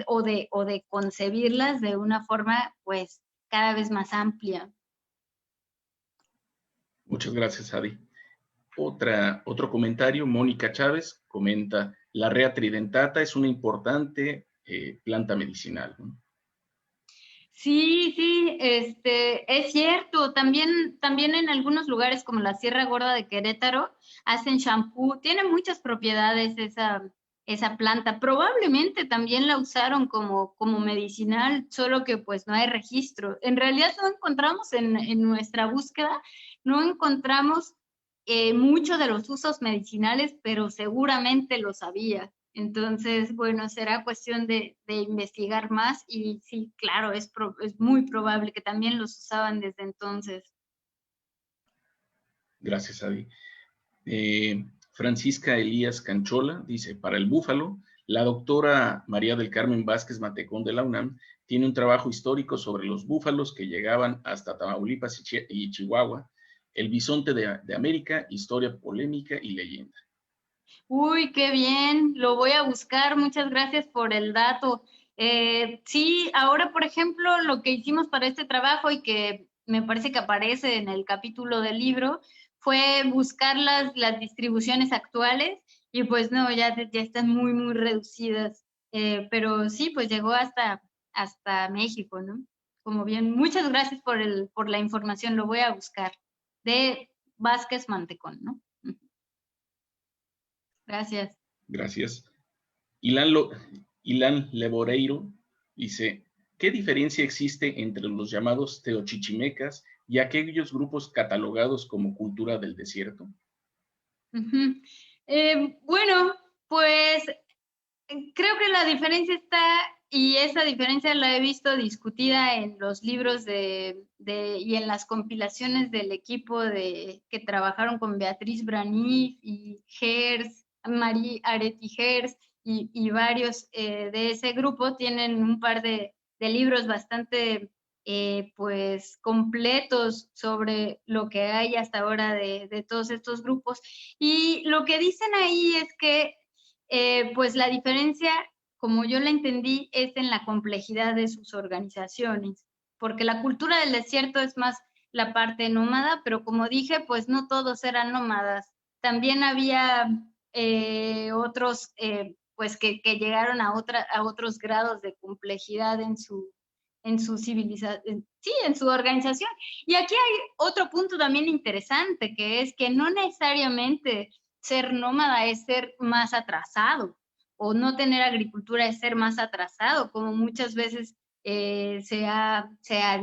o de concebirlas de una forma, pues, cada vez más amplia. Muchas gracias, Adi. Otro comentario, Mónica Chávez comenta, la rea tridentata es una importante planta medicinal, ¿no? Sí, es cierto. También en algunos lugares como la Sierra Gorda de Querétaro hacen shampoo. Tiene muchas propiedades esa planta. Probablemente también la usaron como medicinal, solo que pues no hay registro. En realidad no encontramos en nuestra búsqueda, no encontramos mucho de los usos medicinales, pero seguramente los había. Entonces, bueno, será cuestión de investigar más y sí, claro, es muy probable que también los usaban desde entonces. Gracias, Adi. Francisca Elías Canchola dice, para el búfalo, la doctora María del Carmen Vázquez Matecón de la UNAM tiene un trabajo histórico sobre los búfalos que llegaban hasta Tamaulipas y Chihuahua, el bisonte de América, historia polémica y leyenda. Uy, qué bien, lo voy a buscar, muchas gracias por el dato. Sí, ahora, por ejemplo, lo que hicimos para este trabajo y que me parece que aparece en el capítulo del libro fue buscar las distribuciones actuales y pues no, ya están muy, muy reducidas. Pero sí, pues llegó hasta México, ¿no? Como bien, muchas gracias por la información, lo voy a buscar. De Vázquez Mantecón, ¿no? Gracias. Gracias. Ilan Leboreiro dice, ¿qué diferencia existe entre los llamados teochichimecas y aquellos grupos catalogados como cultura del desierto? Bueno, pues creo que la diferencia está, y esa diferencia la he visto discutida en los libros y en las compilaciones del equipo que trabajaron con Beatriz Braniff y Gers, Marie Areti Gers y varios de ese grupo tienen un par de libros bastante pues completos sobre lo que hay hasta ahora de todos estos grupos. Y lo que dicen ahí es que pues la diferencia, como yo la entendí, es en la complejidad de sus organizaciones, porque la cultura del desierto es más la parte nómada, pero como dije, pues no todos eran nómadas. También había otros pues que llegaron a otros grados de complejidad en su civilización, sí, en su organización. Y aquí hay otro punto también interesante, que es que no necesariamente ser nómada es ser más atrasado, o no tener agricultura es ser más atrasado, como muchas veces se ha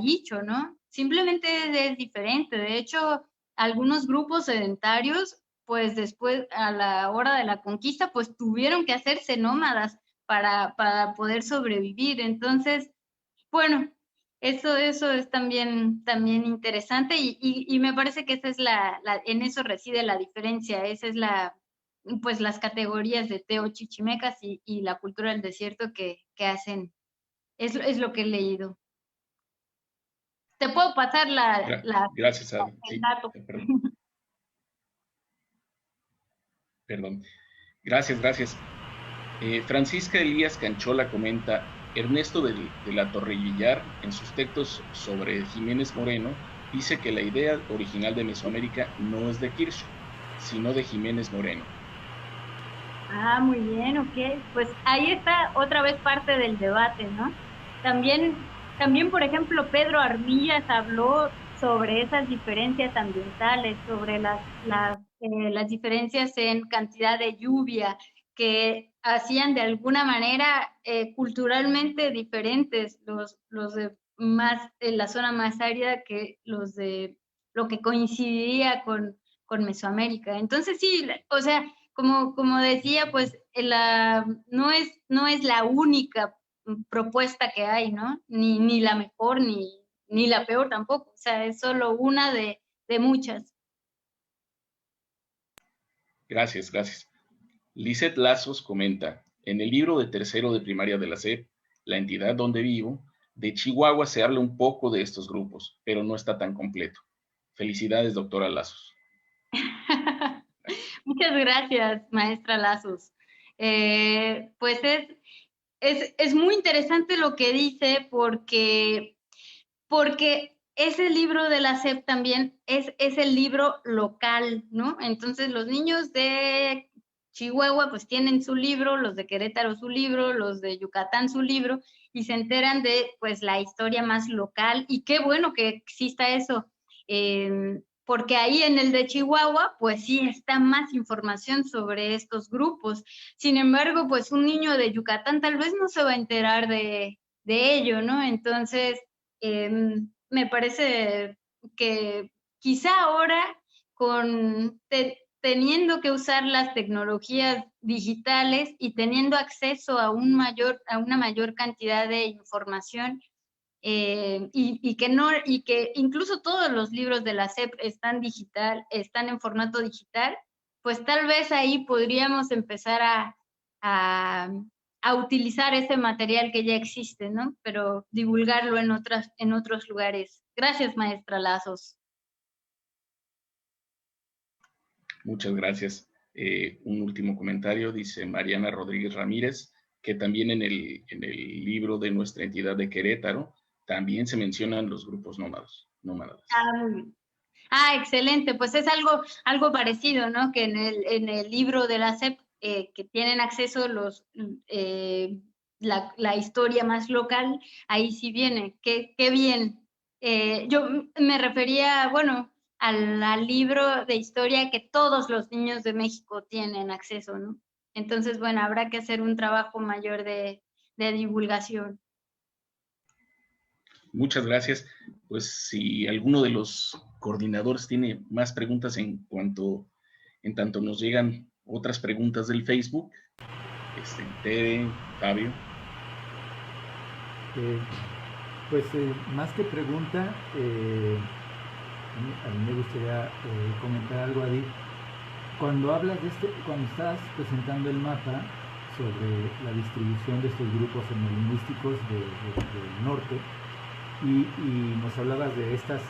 dicho, ¿no? Simplemente es diferente. De hecho, algunos grupos sedentarios, pues después, a la hora de la conquista, pues tuvieron que hacerse nómadas para poder sobrevivir. Entonces, bueno, eso es también interesante y me parece que esa es en eso reside la diferencia. Esa es pues las categorías de teochichimecas y la cultura del desierto que hacen. Es lo que he leído. Te puedo pasar Gracias, Adi. el Sí, dato. perdón. Gracias. Francisca Elías Canchola comenta, Ernesto de la Torre-Villar, en sus textos sobre Jiménez Moreno, dice que la idea original de Mesoamérica no es de Kirchhoff, sino de Jiménez Moreno. Ah, muy bien, ok. Pues ahí está otra vez parte del debate, ¿no? También, por ejemplo, Pedro Armillas habló sobre esas diferencias ambientales, sobre las diferencias en cantidad de lluvia, que hacían de alguna manera culturalmente diferentes los de la zona más árida que los de lo que coincidiría con Mesoamérica. Entonces sí, o sea, como decía, pues no es la única propuesta que hay, ¿no? Ni la mejor, ni la peor tampoco. O sea, es solo una de muchas. Gracias. Lizeth Lazos comenta, en el libro de tercero de primaria de la SEP, La entidad donde vivo, de Chihuahua se habla un poco de estos grupos, pero no está tan completo. Felicidades, doctora Lazos. Muchas gracias, maestra Lazos. Pues es muy interesante lo que dice porque ese libro de la SEP también es el libro local, ¿no? Entonces los niños de Chihuahua pues tienen su libro, los de Querétaro su libro, los de Yucatán su libro, y se enteran de pues la historia más local, y qué bueno que exista eso, porque ahí en el de Chihuahua pues sí está más información sobre estos grupos. Sin embargo, pues un niño de Yucatán tal vez no se va a enterar de ello, ¿no? Entonces, me parece que quizá ahora teniendo que usar las tecnologías digitales y teniendo acceso a una mayor cantidad de información, y que incluso todos los libros de la SEP están en formato digital, pues tal vez ahí podríamos empezar a utilizar ese material que ya existe, ¿no? Pero divulgarlo en otros lugares. Gracias, maestra Lazos. Muchas gracias. Un último comentario, dice Mariana Rodríguez Ramírez, que también en el libro de nuestra entidad de Querétaro también se mencionan los grupos nómadas. Excelente, pues es algo parecido, ¿no? Que en el libro de la SEP, que tienen acceso la historia más local, ahí sí viene, qué bien. Yo me refería, bueno, al libro de historia que todos los niños de México tienen acceso, ¿no? Entonces, bueno, habrá que hacer un trabajo mayor de divulgación. Muchas gracias. Pues si alguno de los coordinadores tiene más preguntas en tanto nos llegan otras preguntas del Facebook, Tere, Fabio. Más que pregunta, a mí me gustaría comentar algo, Adi. Cuando hablas cuando estás presentando el mapa sobre la distribución de estos grupos etnolingüísticos del norte, y nos hablabas de estas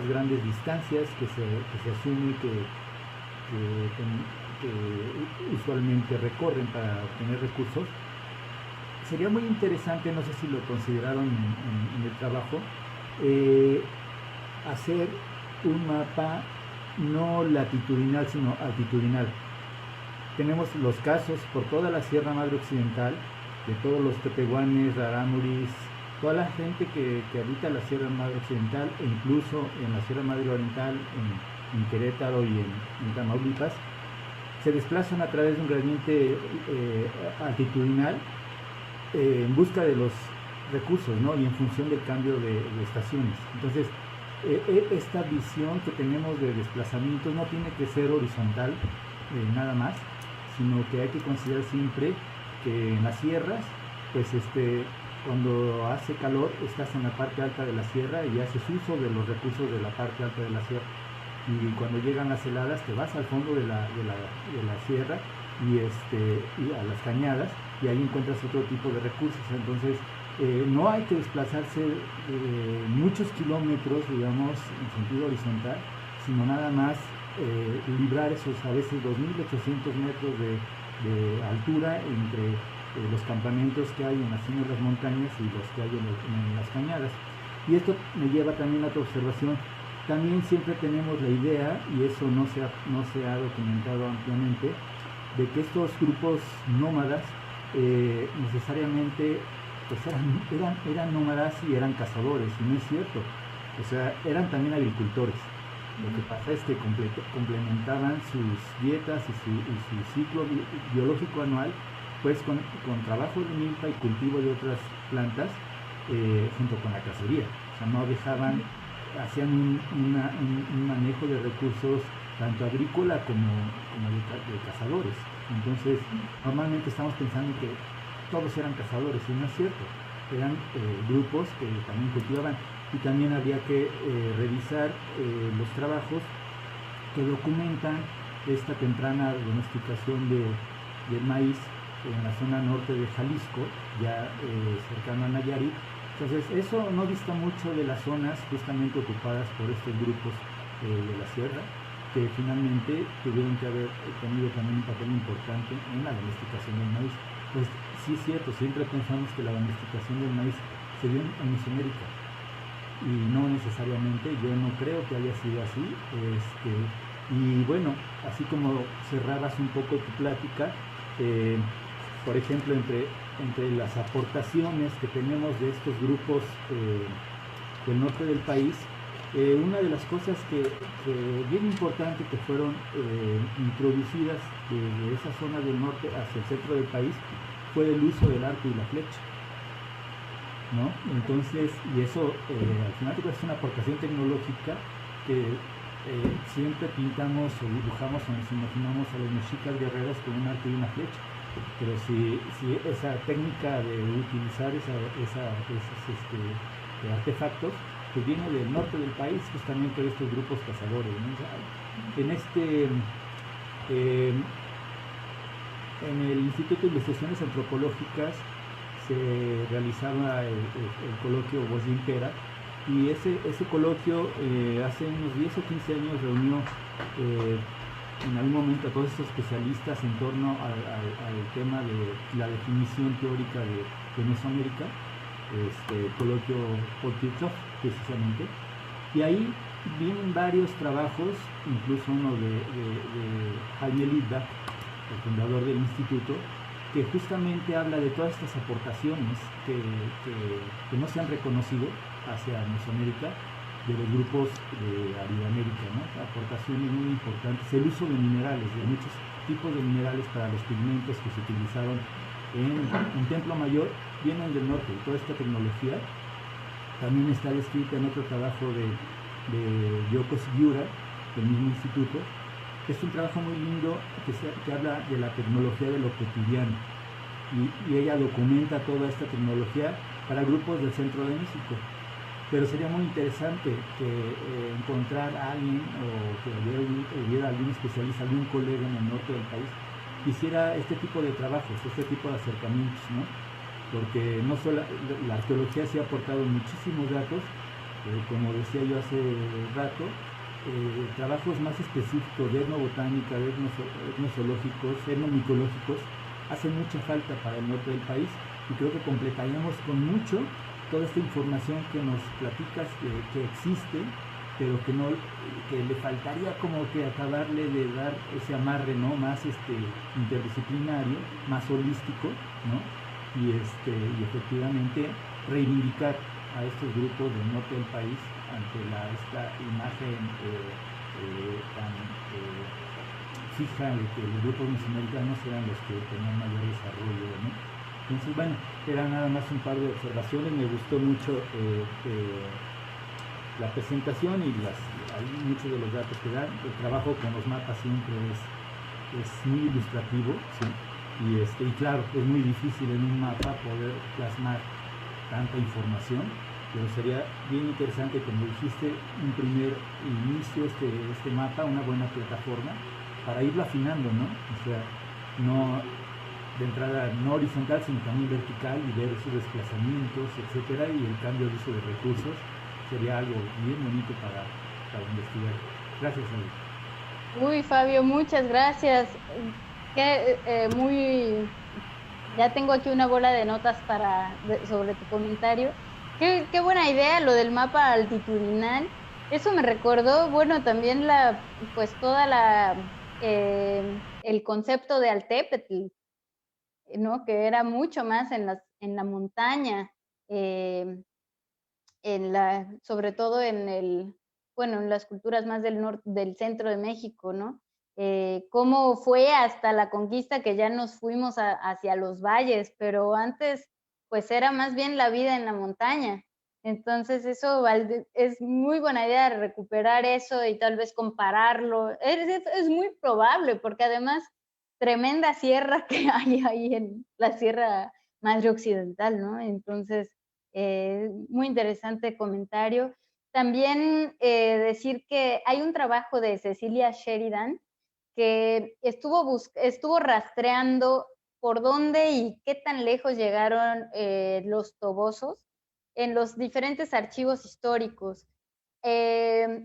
grandes distancias que se asume que usualmente recorren para obtener recursos. Sería muy interesante, no sé si lo consideraron en el trabajo, hacer un mapa no latitudinal sino altitudinal. Tenemos los casos por toda la Sierra Madre Occidental, de todos los tepehuanes, rarámuris, toda la gente que habita la Sierra Madre Occidental, e incluso en la Sierra Madre Oriental, en Querétaro y en Tamaulipas, se desplazan a través de un gradiente altitudinal en busca de los recursos, ¿no? Y en función del cambio de estaciones. Entonces, esta visión que tenemos de desplazamientos no tiene que ser horizontal nada más, sino que hay que considerar siempre que en las sierras, pues cuando hace calor estás en la parte alta de la sierra y haces uso de los recursos de la parte alta de la sierra, y cuando llegan las heladas te vas al fondo de la sierra y a las cañadas, y ahí encuentras otro tipo de recursos. Entonces no hay que desplazarse muchos kilómetros, digamos, en sentido horizontal, sino nada más librar esos a veces 2.800 metros de altura entre los campamentos que hay en la cima de las montañas y los que hay en las cañadas. Y esto me lleva también a otra observación. También siempre tenemos la idea, y eso no se ha documentado ampliamente, de que estos grupos nómadas necesariamente pues eran nómadas y eran cazadores, y no es cierto. O sea, eran también agricultores. Lo que pasa es que complementaban sus dietas y su ciclo biológico anual pues con trabajo de milpa y cultivo de otras plantas, junto con la cacería. O sea, no dejaban, hacían un manejo de recursos tanto agrícola como de cazadores. Entonces, normalmente estamos pensando que todos eran cazadores, y no es cierto. Eran grupos que también cultivaban, y también había que revisar los trabajos que documentan esta temprana domesticación del maíz en la zona norte de Jalisco, ya cercano a Nayarit. Entonces eso no dista mucho de las zonas justamente ocupadas por estos grupos de la sierra, que finalmente tuvieron que haber tenido también un papel importante en la domesticación del maíz. Pues sí es cierto, siempre pensamos que la domesticación del maíz se dio en Mesoamérica, y no necesariamente, yo no creo que haya sido así. Y bueno, así como cerrabas un poco tu plática, por ejemplo, entre las aportaciones que tenemos de estos grupos del norte del país, una de las cosas que bien importante que fueron introducidas de esa zona del norte hacia el centro del país fue el uso del arco y la flecha, ¿no? Entonces, y eso al final es una aportación tecnológica que siempre pintamos o dibujamos o nos imaginamos a los mexicas guerreros con un arco y una flecha, pero si esa técnica de utilizar esos artefactos pues viene del norte del país, justamente de estos grupos cazadores, ¿no? En el Instituto de Investigaciones Antropológicas se realizaba el coloquio Voz de Impera, y ese coloquio hace unos 10 o 15 años reunió en algún momento a todos estos especialistas en torno al tema de la definición teórica de Mesoamérica, coloquio por Kirchhoff precisamente, y ahí vienen varios trabajos, incluso uno de Jaime Lidbach, el fundador del instituto, que justamente habla de todas estas aportaciones que no se han reconocido hacia Mesoamérica de los grupos de Aridoamérica, ¿no? Aportaciones muy importantes, el uso de minerales, de muchos tipos de minerales para los pigmentos que se utilizaron en Templo Mayor, vienen del norte, y toda esta tecnología también está descrita en otro trabajo de Yoko Sugiura, del mismo instituto. Es un trabajo muy lindo que habla de la tecnología de lo cotidiano, y ella documenta toda esta tecnología para grupos del centro de México. Pero sería muy interesante que encontrar a alguien, o que hubiera algún especialista, algún colega en el norte del país, que hiciera este tipo de trabajos, este tipo de acercamientos, ¿no? Porque no solo la arqueología se ha aportado muchísimos datos, como decía yo hace rato, trabajos más específicos de etnobotánica, de etnozoológicos, etnomicológicos, hacen mucha falta para el norte del país, y creo que completaríamos con mucho toda esta información que nos platicas que existe, pero que le faltaría como que acabarle de dar ese amarre, ¿no? Más interdisciplinario, más holístico, ¿no? Y efectivamente reivindicar a estos grupos del norte del país ante esta imagen tan fija de que los grupos mesoamericanos eran los que tenían mayor desarrollo, ¿no? Entonces, bueno, era nada más un par de observaciones. Me gustó mucho la presentación y muchos de los datos que dan. El trabajo con los mapas siempre es muy ilustrativo, ¿sí? Y claro, es muy difícil en un mapa poder plasmar tanta información, pero sería bien interesante, como dijiste, un primer inicio, este mapa, una buena plataforma para irlo afinando, ¿no? O sea, no de entrada no horizontal, sino también vertical, y ver sus desplazamientos, etcétera, y el cambio de uso de recursos sería algo bien bonito para investigar. Gracias, David. Uy, Fabio, muchas gracias. Ya tengo aquí una bola de notas sobre tu comentario. Qué buena idea lo del mapa altitudinal. Eso me recordó, bueno, también el concepto de Altépetl, ¿no? Que era mucho más en la montaña, sobre todo en las culturas más del centro de México, ¿no? Cómo fue hasta la conquista que ya nos fuimos hacia los valles, pero antes pues era más bien la vida en la montaña. Entonces eso es muy buena idea, recuperar eso y tal vez compararlo. Es muy probable, porque además tremenda sierra que hay ahí en la Sierra Madre Occidental, ¿no? Entonces, muy interesante comentario. También decir que hay un trabajo de Cecilia Sheridan que estuvo rastreando por dónde y qué tan lejos llegaron los tobosos en los diferentes archivos históricos.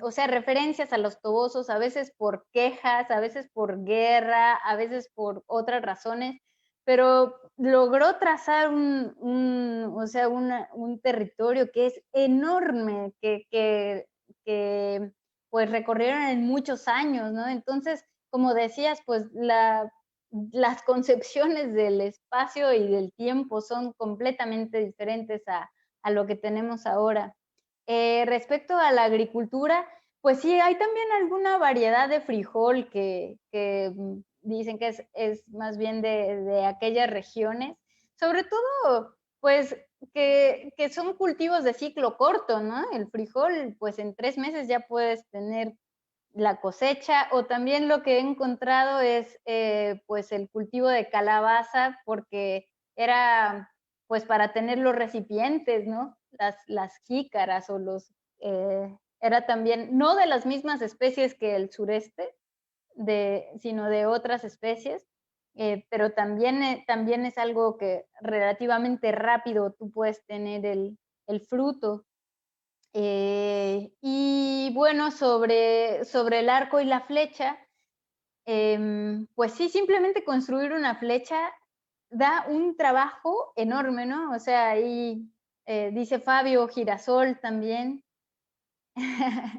O sea, referencias a los tobosos, a veces por quejas, a veces por guerra, a veces por otras razones, pero logró trazar un territorio que es enorme, que pues recorrieron en muchos años, ¿no? Entonces, como decías, pues las concepciones del espacio y del tiempo son completamente diferentes a lo que tenemos ahora. Respecto a la agricultura, pues sí, hay también alguna variedad de frijol que dicen que es más bien de aquellas regiones, sobre todo, pues, que son cultivos de ciclo corto, ¿no? El frijol, pues en 3 meses ya puedes tener la cosecha, o también lo que he encontrado es, pues, el cultivo de calabaza, porque era, pues, para tener los recipientes, ¿no? Las jícaras o era también, no de las mismas especies que el sureste, sino de otras especies, pero también es algo que relativamente rápido tú puedes tener el fruto. Y bueno, sobre el arco y la flecha, pues sí, simplemente construir una flecha da un trabajo enorme, ¿no? O sea, ahí dice Fabio Girasol también,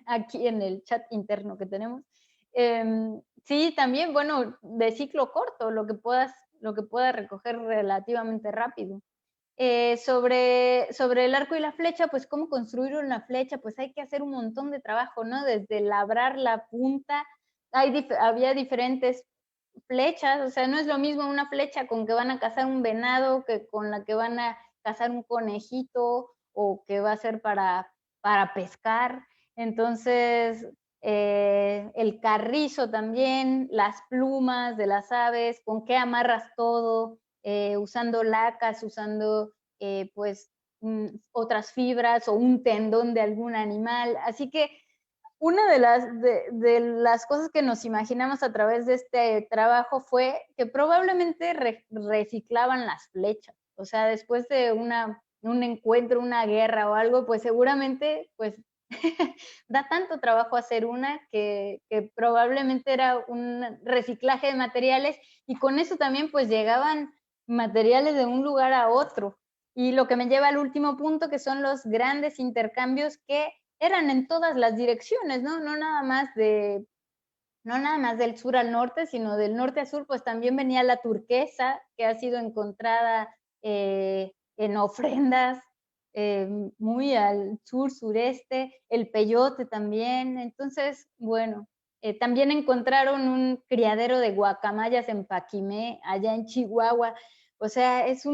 aquí en el chat interno que tenemos. Sí, también, bueno, de ciclo corto, lo que puedas recoger relativamente rápido. Sobre el arco y la flecha, pues cómo construir una flecha, pues hay que hacer un montón de trabajo, ¿no? Desde labrar la punta, había diferentes flechas, o sea, no es lo mismo una flecha con que van a cazar un venado que con la que van a cazar un conejito o que va a ser para pescar. Entonces, el carrizo también, las plumas de las aves, con qué amarras todo, usando lacas, usando pues otras fibras o un tendón de algún animal. Así que una de las cosas que nos imaginamos a través de este trabajo fue que probablemente reciclaban las flechas. O sea, después de un encuentro, una guerra o algo, pues seguramente pues da tanto trabajo hacer una que probablemente era un reciclaje de materiales, y con eso también pues llegaban materiales de un lugar a otro. Y lo que me lleva al último punto, que son los grandes intercambios que eran en todas las direcciones, ¿no? No nada más del sur al norte, sino del norte a sur, pues también venía la turquesa, que ha sido encontrada en ofrendas muy al sur-sureste, el peyote también. Entonces, bueno, también encontraron un criadero de guacamayas en Paquimé, allá en Chihuahua. O sea, es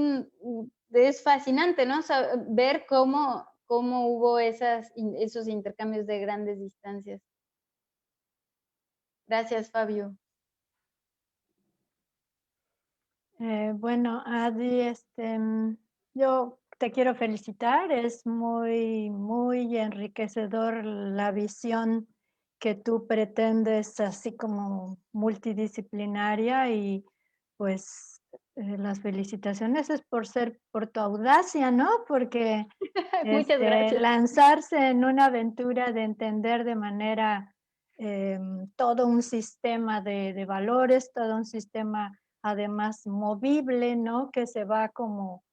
fascinante, ¿no? Ver cómo hubo esos intercambios de grandes distancias. Gracias, Fabio. Bueno, Adi, yo te quiero felicitar. Es muy, muy enriquecedor la visión que tú pretendes, así como multidisciplinaria, y pues las felicitaciones es por tu audacia, ¿no? Porque Muchas gracias. lanzarse en una aventura de entender de manera todo un sistema de valores, todo un sistema además movible, ¿no? Que se va como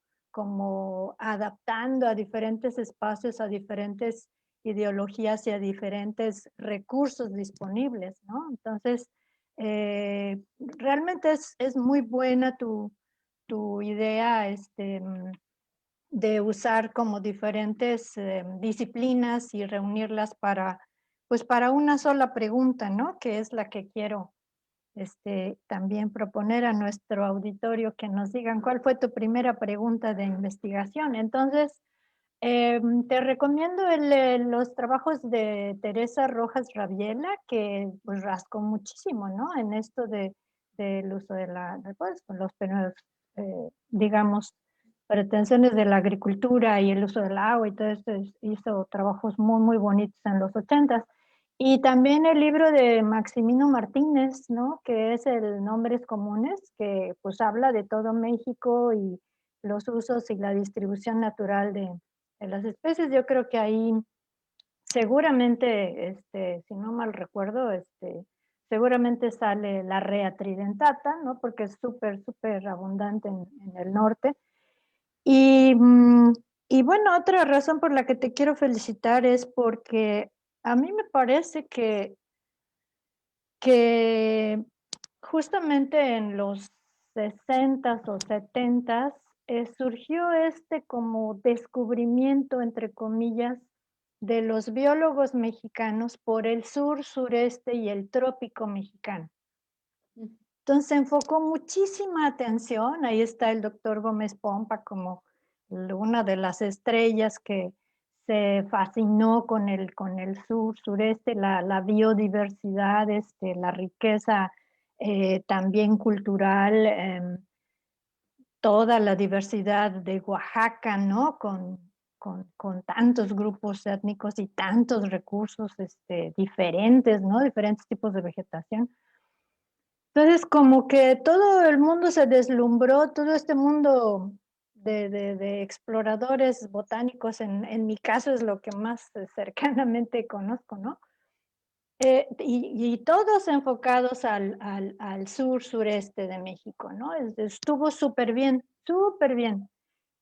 adaptando a diferentes espacios, a diferentes ideologías y a diferentes recursos disponibles, ¿no? Entonces, realmente es muy buena tu idea, de usar como diferentes disciplinas y reunirlas pues para una sola pregunta, ¿no? Que es la que quiero también proponer a nuestro auditorio, que nos digan cuál fue tu primera pregunta de investigación. Entonces, te recomiendo los trabajos de Teresa Rojas Rabiela, que pues rascó muchísimo, ¿no? En esto del uso de pues, los digamos, pretensiones de la agricultura y el uso del agua y todo esto. Hizo trabajos muy, muy bonitos en los 80s. Y también el libro de Maximino Martínez, ¿no? Que es el Nombres Comunes, que pues habla de todo México y los usos y la distribución natural de las especies. Yo creo que ahí seguramente, si no mal recuerdo, seguramente sale la rea tridentata, ¿no? Porque es súper, súper abundante en el norte. Y, y bueno, otra razón por la que te quiero felicitar es porque a mí me parece que justamente en los 60s o 70s surgió como descubrimiento, entre comillas, de los biólogos mexicanos por el sur, sureste y el trópico mexicano. Entonces se enfocó muchísima atención, ahí está el doctor Gómez Pompa como una de las estrellas que se fascinó con el sur, sureste, la biodiversidad, la riqueza también cultural, toda la diversidad de Oaxaca, ¿no? Con tantos grupos étnicos y tantos recursos diferentes, ¿no? Diferentes tipos de vegetación. Entonces, como que todo el mundo se deslumbró, todo este mundo de exploradores botánicos, en mi caso es lo que más cercanamente conozco, ¿no? Y todos enfocados al sur, sureste de México, ¿no? Estuvo súper bien, súper bien.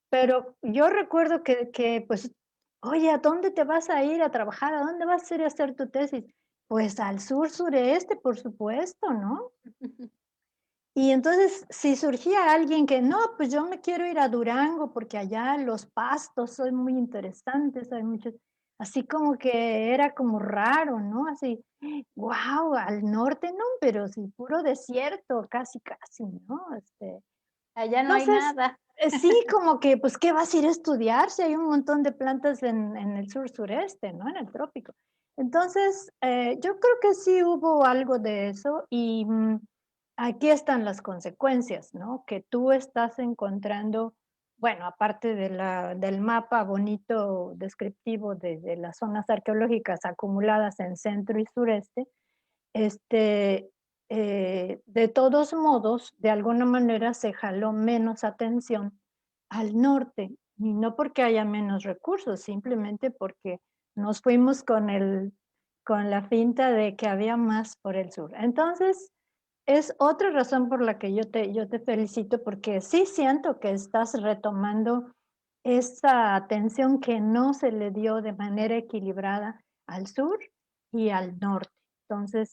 Pero yo recuerdo que, pues, oye, ¿a dónde te vas a ir a trabajar? ¿A dónde vas a ir a hacer tu tesis? Pues al sur, sureste, por supuesto, ¿no? Y entonces, si surgía alguien que, no, pues yo me quiero ir a Durango porque allá los pastos son muy interesantes, hay muchos, así como que era como raro, ¿no? Así, wow, al norte, no, pero sí, puro desierto, casi, casi, ¿no? Allá no hay Entonces, nada. sí, como que, pues, ¿qué vas a ir a estudiar si hay un montón de plantas en el sur sureste, ¿no? En el trópico. Entonces, yo creo que sí hubo algo de eso y aquí están las consecuencias, ¿no? Que tú estás encontrando, bueno, aparte del mapa bonito descriptivo de las zonas arqueológicas acumuladas en centro y sureste, de todos modos, de alguna manera se jaló menos atención al norte, y no porque haya menos recursos, simplemente porque nos fuimos con la finta de que había más por el sur. Entonces, es otra razón por la que yo te felicito, porque sí siento que estás retomando esa atención que no se le dio de manera equilibrada al sur y al norte. Entonces,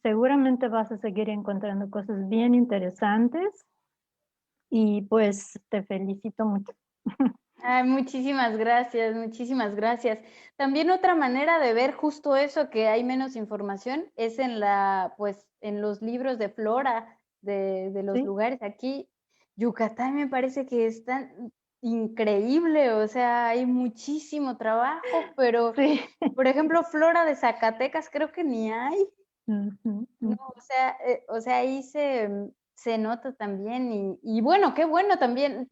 seguramente vas a seguir encontrando cosas bien interesantes y pues te felicito mucho. Ay, muchísimas gracias, muchísimas gracias. También otra manera de ver justo eso, que hay menos información, es pues, en los libros de flora de los ¿Sí? lugares. Aquí, Yucatán me parece que está increíble, o sea, hay muchísimo trabajo, pero, Sí. por ejemplo, flora de Zacatecas creo que ni hay. Ujú, No, ujú. o sea, ahí se nota también y bueno, qué bueno también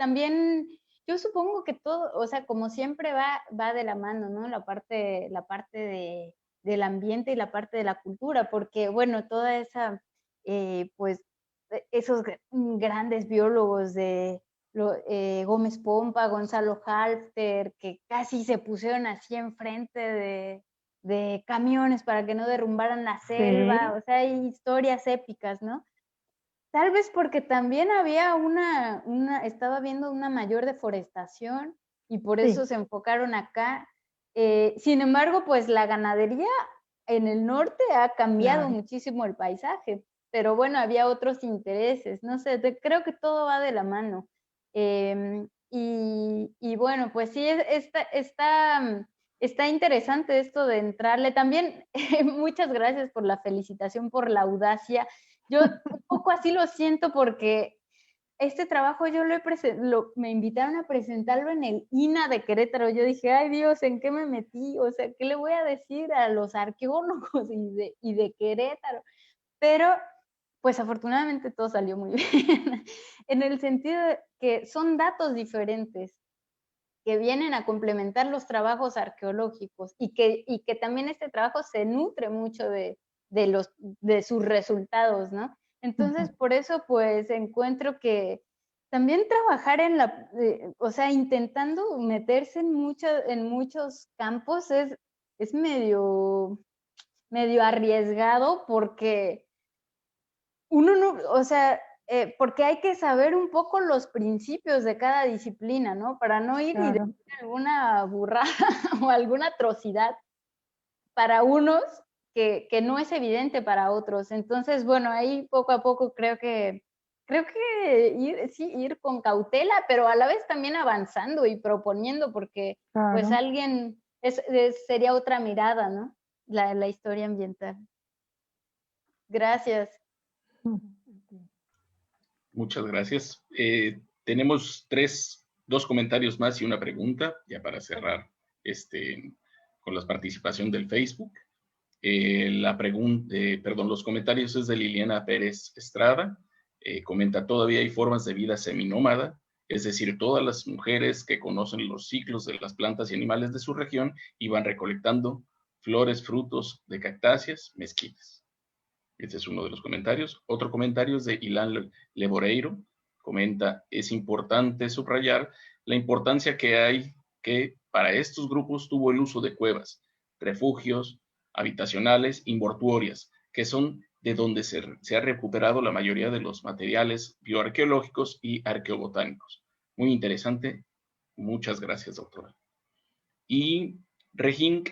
yo supongo que todo, o sea, como siempre va de la mano, ¿no? La parte del ambiente y la parte de la cultura, porque bueno, toda esa, pues, esos grandes biólogos Gómez Pompa, Gonzalo Halfter, que casi se pusieron así enfrente de camiones para que no derrumbaran la selva, Sí, o sea, hay historias épicas, ¿no? Tal vez porque también había estaba habiendo una mayor deforestación y por eso sí, se enfocaron acá. Sin embargo, pues la ganadería en el norte ha cambiado claro. muchísimo el paisaje, pero bueno, había otros intereses, no sé, creo que todo va de la mano. Y bueno, pues sí, está interesante esto de entrarle. También muchas gracias por la felicitación, por la audacia. Yo un poco así lo siento porque este trabajo yo me invitaron a presentarlo en el INA de Querétaro. Yo dije, ay Dios, ¿en qué me metí? O sea, ¿qué le voy a decir a los arqueólogos y de Querétaro? Pero, pues afortunadamente todo salió muy bien, en el sentido de que son datos diferentes. que vienen a complementar los trabajos arqueológicos y que también este trabajo se nutre mucho de sus resultados, ¿no? Entonces, por eso, pues, encuentro que también trabajar o sea, intentando meterse en muchos campos es medio arriesgado porque uno no, o sea, porque hay que saber un poco los principios de cada disciplina, ¿no? Para no ir y decir alguna burrada o alguna atrocidad para unos que no es evidente para otros. Entonces, bueno, ahí poco a poco creo que ir con cautela, pero a la vez también avanzando y proponiendo, porque pues alguien, sería otra mirada, ¿no? La historia ambiental. Gracias. Muchas gracias. Tenemos dos comentarios más y una pregunta, ya para cerrar con la participación del Facebook. Los comentarios es de Liliana Pérez Estrada. Comenta, todavía hay formas de vida seminómada, es decir, todas las mujeres que conocen los ciclos de las plantas y animales de su región y van recolectando flores, frutos de cactáceas, mezquites. Este es uno de los comentarios. Otro comentario es de Ilan Leboreiro. Comenta, es importante subrayar la importancia que hay que para estos grupos tuvo el uso de cuevas, refugios habitacionales y mortuorias, que son de donde se ha recuperado la mayoría de los materiales bioarqueológicos y arqueobotánicos. Muy interesante. Muchas gracias, doctora. Y Regink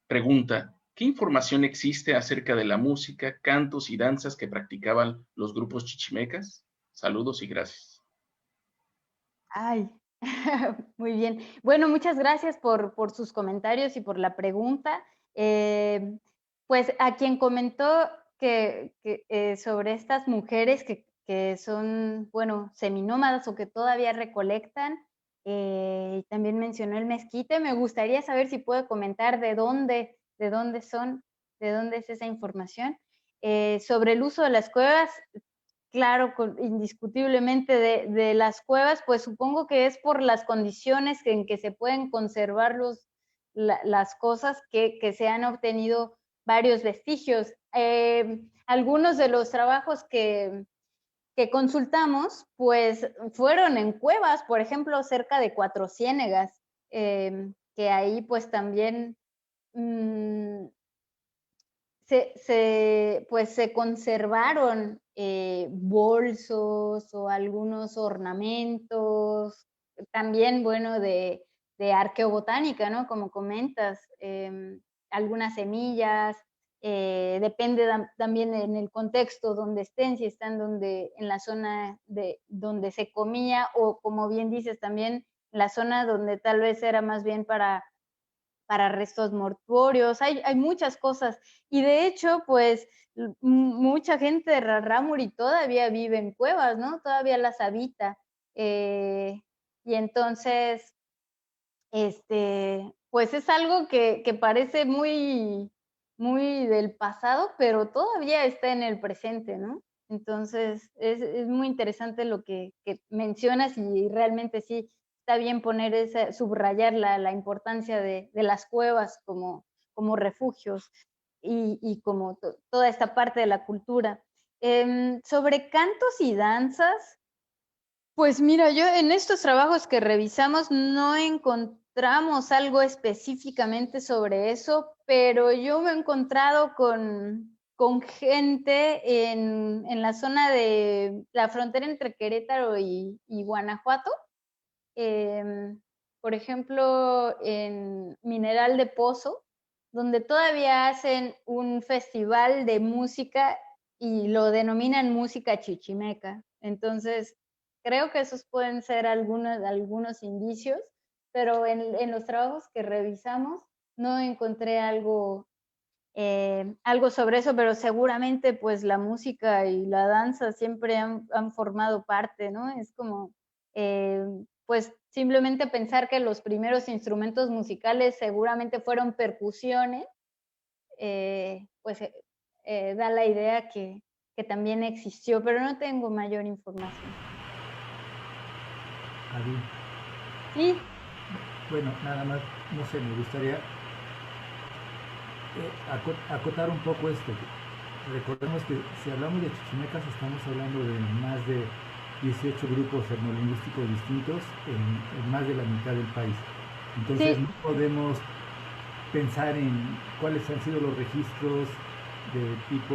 pregunta, ¿qué información existe acerca de la música, cantos y danzas que practicaban los grupos chichimecas? Saludos y gracias. Ay, muy bien. Bueno, muchas gracias por sus comentarios y por la pregunta. Pues a quien comentó que sobre estas mujeres que son, bueno, seminómadas o que todavía recolectan, también mencionó el mezquite. Me gustaría saber si puede comentar de dónde son, de dónde es esa información. Sobre el uso de las cuevas, claro, indiscutiblemente de las cuevas, pues supongo que es por las condiciones en que se pueden conservar las cosas que se han obtenido varios vestigios. Algunos de los trabajos que consultamos, pues fueron en cuevas, por ejemplo, cerca de Cuatro Ciénegas, que ahí pues también se conservaron bolsos o algunos ornamentos, también, bueno, de arqueobotánica, ¿no? Como comentas, algunas semillas, depende también en el contexto donde estén, si están en la zona donde se comía o, como bien dices, también la zona donde tal vez era más bien para restos mortuorios, hay muchas cosas. Y de hecho, pues, mucha gente de Rarámuri todavía vive en cuevas, ¿no? Todavía las habita. Y entonces, pues es algo que parece muy, muy del pasado, pero todavía está en el presente, ¿no? Entonces, es muy interesante lo que mencionas y realmente sí, está bien subrayar la importancia de las cuevas como refugios y como toda esta parte de la cultura. Sobre cantos y danzas, pues mira, yo en estos trabajos que revisamos no encontramos algo específicamente sobre eso, pero yo me he encontrado con gente en la zona de la frontera entre Querétaro y Guanajuato. Por ejemplo, en Mineral de Pozo, donde todavía hacen un festival de música y lo denominan música chichimeca. Entonces, creo que esos pueden ser algunos indicios, pero en los trabajos que revisamos no encontré algo sobre eso, pero seguramente pues la música y la danza siempre han formado parte, ¿no? Es como, pues simplemente pensar que los primeros instrumentos musicales seguramente fueron percusiones, pues da la idea que también existió, pero no tengo mayor información. Adi. Sí. Bueno, nada más, no sé, me gustaría acotar un poco esto. Recordemos que si hablamos de chichimecas estamos hablando de más de 18 grupos etnolingüísticos distintos en más de la mitad del país. Entonces Sí. no podemos pensar en cuáles han sido los registros de tipo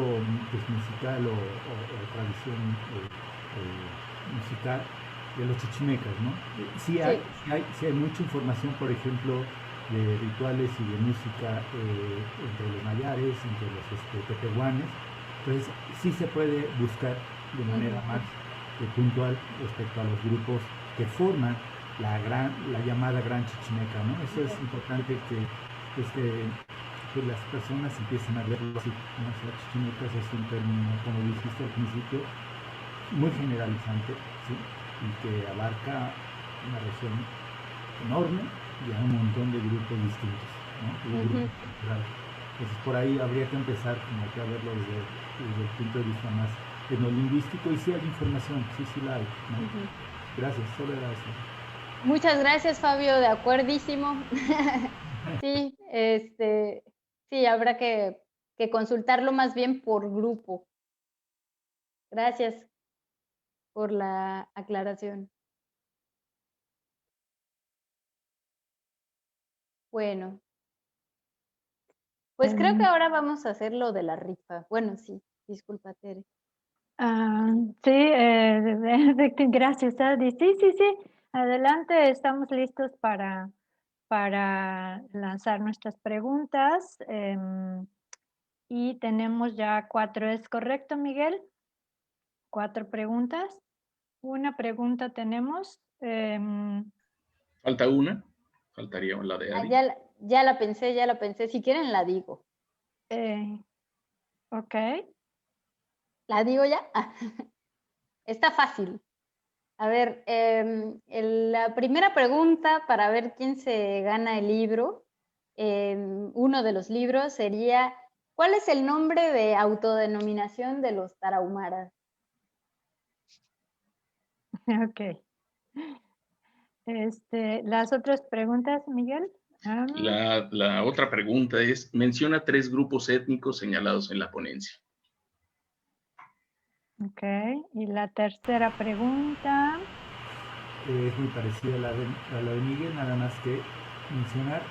pues, musical o tradición musical de los chichimecas, ¿no? Sí hay mucha información, por ejemplo, de rituales y de música entre los mayares, entre los tepehuanes. Entonces, sí se puede buscar de manera más puntual respecto a los grupos que forman la llamada gran chichimeca, ¿no? Eso es importante que pues las personas empiecen a verlo así, ¿no? O sea, chichimecas es un término, como dijiste al principio, muy generalizante, ¿sí? Y que abarca una región enorme y a un montón de grupos distintos, ¿no? Entonces por ahí habría que empezar como que a verlo desde el punto de vista más etnolingüístico, y sí hay información, sí la hay, ¿no? Gracias, solo era eso. Muchas gracias, Fabio, de acuerdísimo. Sí, sí, habrá que consultarlo más bien por grupo. Gracias por la aclaración. Bueno, pues creo que ahora vamos a hacer lo de la rifa. Bueno, sí, disculpa, Tere. Sí, gracias, Adi. Sí, adelante, estamos listos para lanzar nuestras preguntas. Y tenemos ya 4, ¿es correcto, Miguel? 4 preguntas. Una pregunta tenemos. Falta una, faltaría la de Adi. Ya la pensé. Si quieren, la digo. Ok. ¿La digo ya? Está fácil. A ver, la primera pregunta para ver quién se gana el libro, uno de los libros sería, ¿cuál es el nombre de autodenominación de los tarahumaras? Ok. Las otras preguntas, Miguel. La otra pregunta es, menciona 3 grupos étnicos señalados en la ponencia. Ok, y la tercera pregunta. Es muy parecida a la de Miguel, nada más que mencionar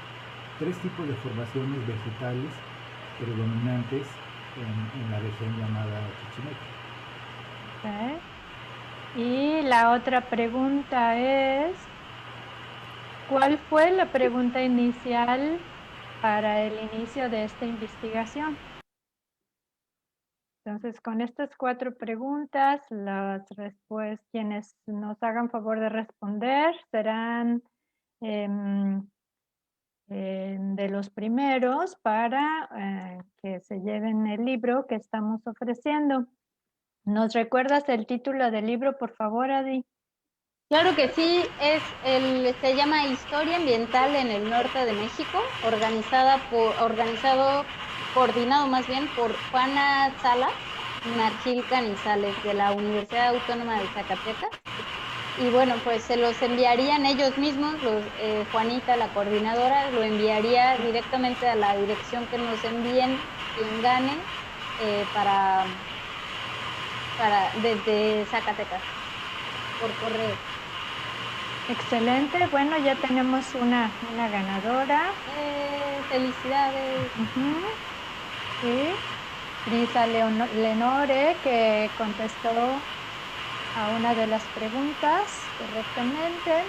3 tipos de formaciones vegetales predominantes en la región llamada Chichimeca. Ok. Y la otra pregunta es, ¿cuál fue la pregunta inicial para el inicio de esta investigación? Entonces, con estas 4 preguntas, las respuestas, quienes nos hagan favor de responder serán de los primeros para que se lleven el libro que estamos ofreciendo. ¿Nos recuerdas el título del libro, por favor, Adi? Claro que sí, se llama Historia Ambiental en el Norte de México, coordinado más bien por Juana Salas y Nargil Canizales de la Universidad Autónoma de Zacatecas. Y bueno, pues se los enviarían ellos mismos, Juanita, la coordinadora, lo enviaría directamente a la dirección que nos envíen quien gane desde Zacatecas, por correo. Excelente, bueno, ya tenemos una ganadora. ¡Felicidades! Sí, Brisa Lenore, que contestó a una de las preguntas correctamente.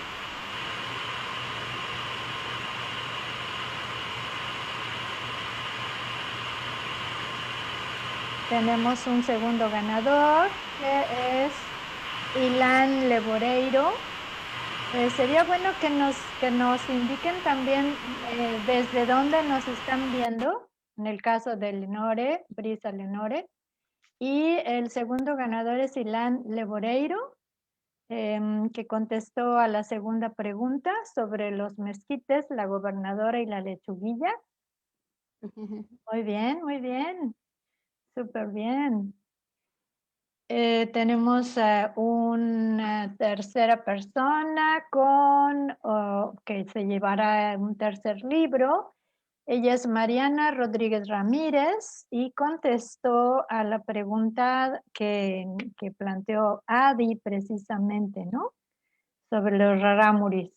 Tenemos un segundo ganador, que es Ilan Leboreiro. Sería bueno que nos indiquen también desde dónde nos están viendo, en el caso de Lenore, Brisa Lenore. Y el segundo ganador es Ilan Leboreiro, que contestó a la segunda pregunta sobre los mezquites, la gobernadora y la lechuguilla. Muy bien, súper bien. tenemos una tercera persona que se llevará un tercer libro. Ella es Mariana Rodríguez Ramírez y contestó a la pregunta que planteó Adi precisamente, ¿no? Sobre los rarámuris.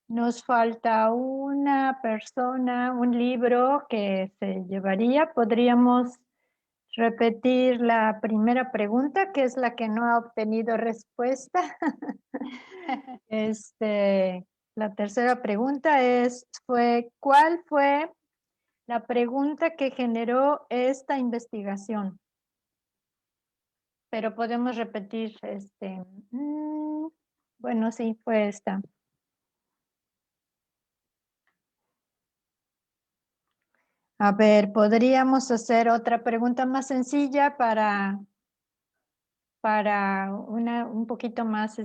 Nos falta una persona, un libro que se llevaría. Podríamos repetir la primera pregunta, que es la que no ha obtenido respuesta. La tercera pregunta ¿cuál fue la pregunta que generó esta investigación? Pero podemos repetir, bueno, sí, fue esta. A ver, podríamos hacer otra pregunta más sencilla para un poquito más,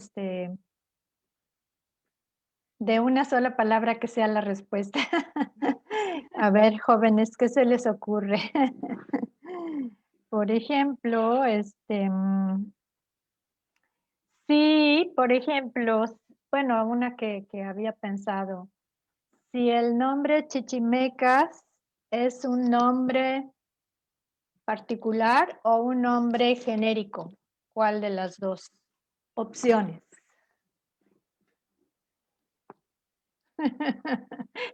de una sola palabra que sea la respuesta. A ver, jóvenes, ¿qué se les ocurre? Por ejemplo, sí, por ejemplo, bueno, una que había pensado. Si el nombre Chichimecas es un nombre particular o un nombre genérico, ¿cuál de las dos opciones?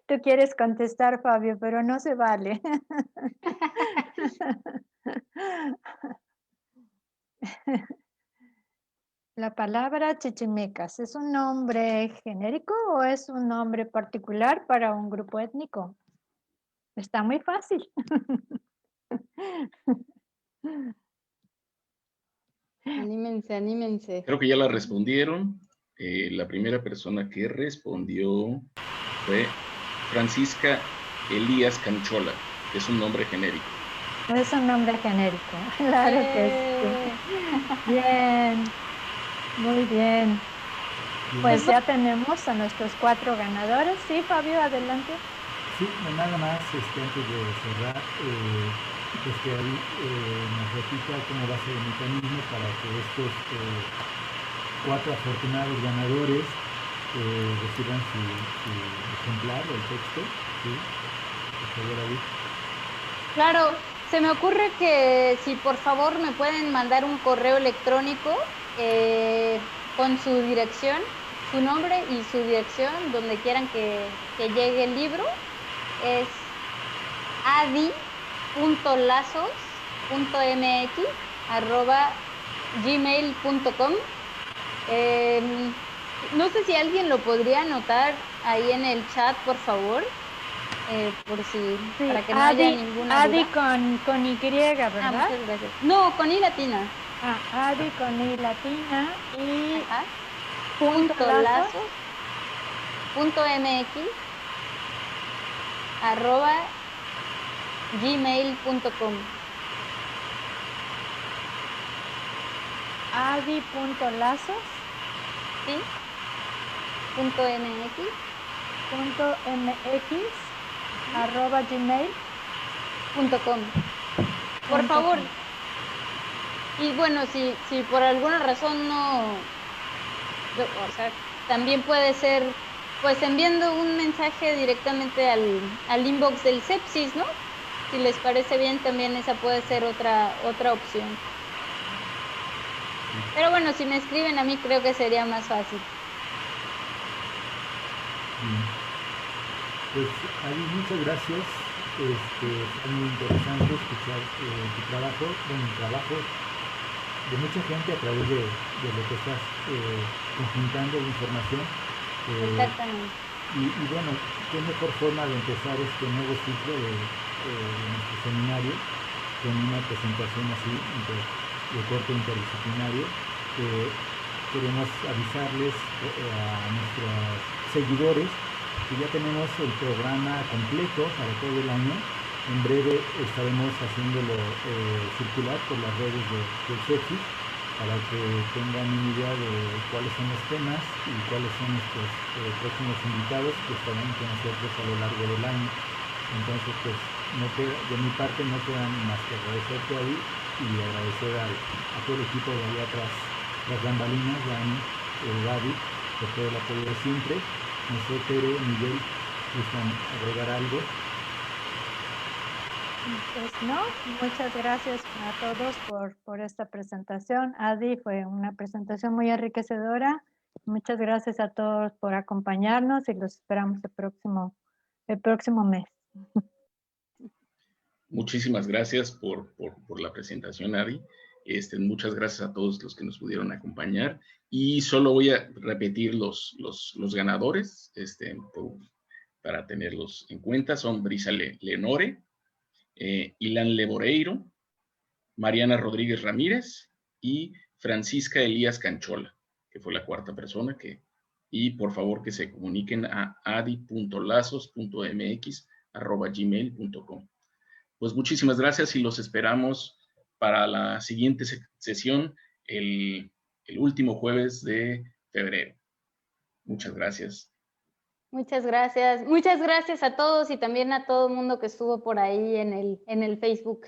Tú quieres contestar, Fabio, pero no se vale. La palabra Chichimecas, ¿es un nombre genérico o es un nombre particular para un grupo étnico? Está muy fácil. Anímense, anímense. Creo que ya la respondieron. La primera persona que respondió fue Francisca Elías Canchola, que es un nombre genérico. Es un nombre genérico, claro que sí. Bien, muy bien. Pues ya tenemos a nuestros 4 ganadores. Sí, Fabio, adelante. Sí, nada más, antes de cerrar, pues que ahí nos repita cómo va a ser el mecanismo para que estos 4 afortunados ganadores reciban su ejemplar o el texto. ¿Sí? Por favor, David. Claro, se me ocurre que si por favor me pueden mandar un correo electrónico con su dirección, su nombre y su dirección, donde quieran que llegue el libro. Es adi.lazos.mx@gmail.com. No sé si alguien lo podría anotar ahí en el chat, por favor, por si, sí, para que no haya ninguna Adi duda. con Y, ¿verdad? Muchas gracias. No, con I latina. Adi con I latina y .lazos.mx@gmail.com. Adi.lazos, ¿sí? .mx@gmail.com. Por favor. Y bueno, si por alguna razón no, o sea, también puede ser pues enviando un mensaje directamente al inbox del Sepsis, ¿no? Si les parece bien, también esa puede ser otra opción. Pero bueno, si me escriben a mí creo que sería más fácil. Pues Adi, muchas gracias. Fue muy interesante escuchar tu trabajo, el trabajo de mucha gente a través de lo que estás conjuntando de información. Exactamente. Y bueno, qué mejor forma de empezar este nuevo ciclo de nuestro seminario con una presentación así de corte interdisciplinario. Queremos avisarles a nuestros seguidores que ya tenemos el programa completo para todo el año. En breve estaremos haciéndolo circular por las redes del Sepsis. para que tengan una idea de cuáles son los temas y cuáles son nuestros próximos invitados que estarán con nosotros a lo largo del año. Entonces, pues, de mi parte no quedan más que agradecerte ahí y agradecer a todo el equipo de allá atrás, las bambalinas, Dani, Gaby, por todo el apoyo de siempre. No sé, Tere, Miguel, ¿gustan agregar algo? Pues no, muchas gracias a todos por esta presentación. Adi, fue una presentación muy enriquecedora. Muchas gracias a todos por acompañarnos y los esperamos el próximo mes. Muchísimas gracias por la presentación, Adi. Muchas gracias a todos los que nos pudieron acompañar. Y solo voy a repetir los ganadores para tenerlos en cuenta. Son Brisa Lenore, Ilan Leboreiro, Mariana Rodríguez Ramírez y Francisca Elías Canchola, que fue la cuarta persona y por favor que se comuniquen a adi.lazos.mx@gmail.com. Pues muchísimas gracias y los esperamos para la siguiente sesión el último jueves de febrero. Muchas gracias. Muchas gracias. Muchas gracias a todos y también a todo el mundo que estuvo por ahí en el Facebook.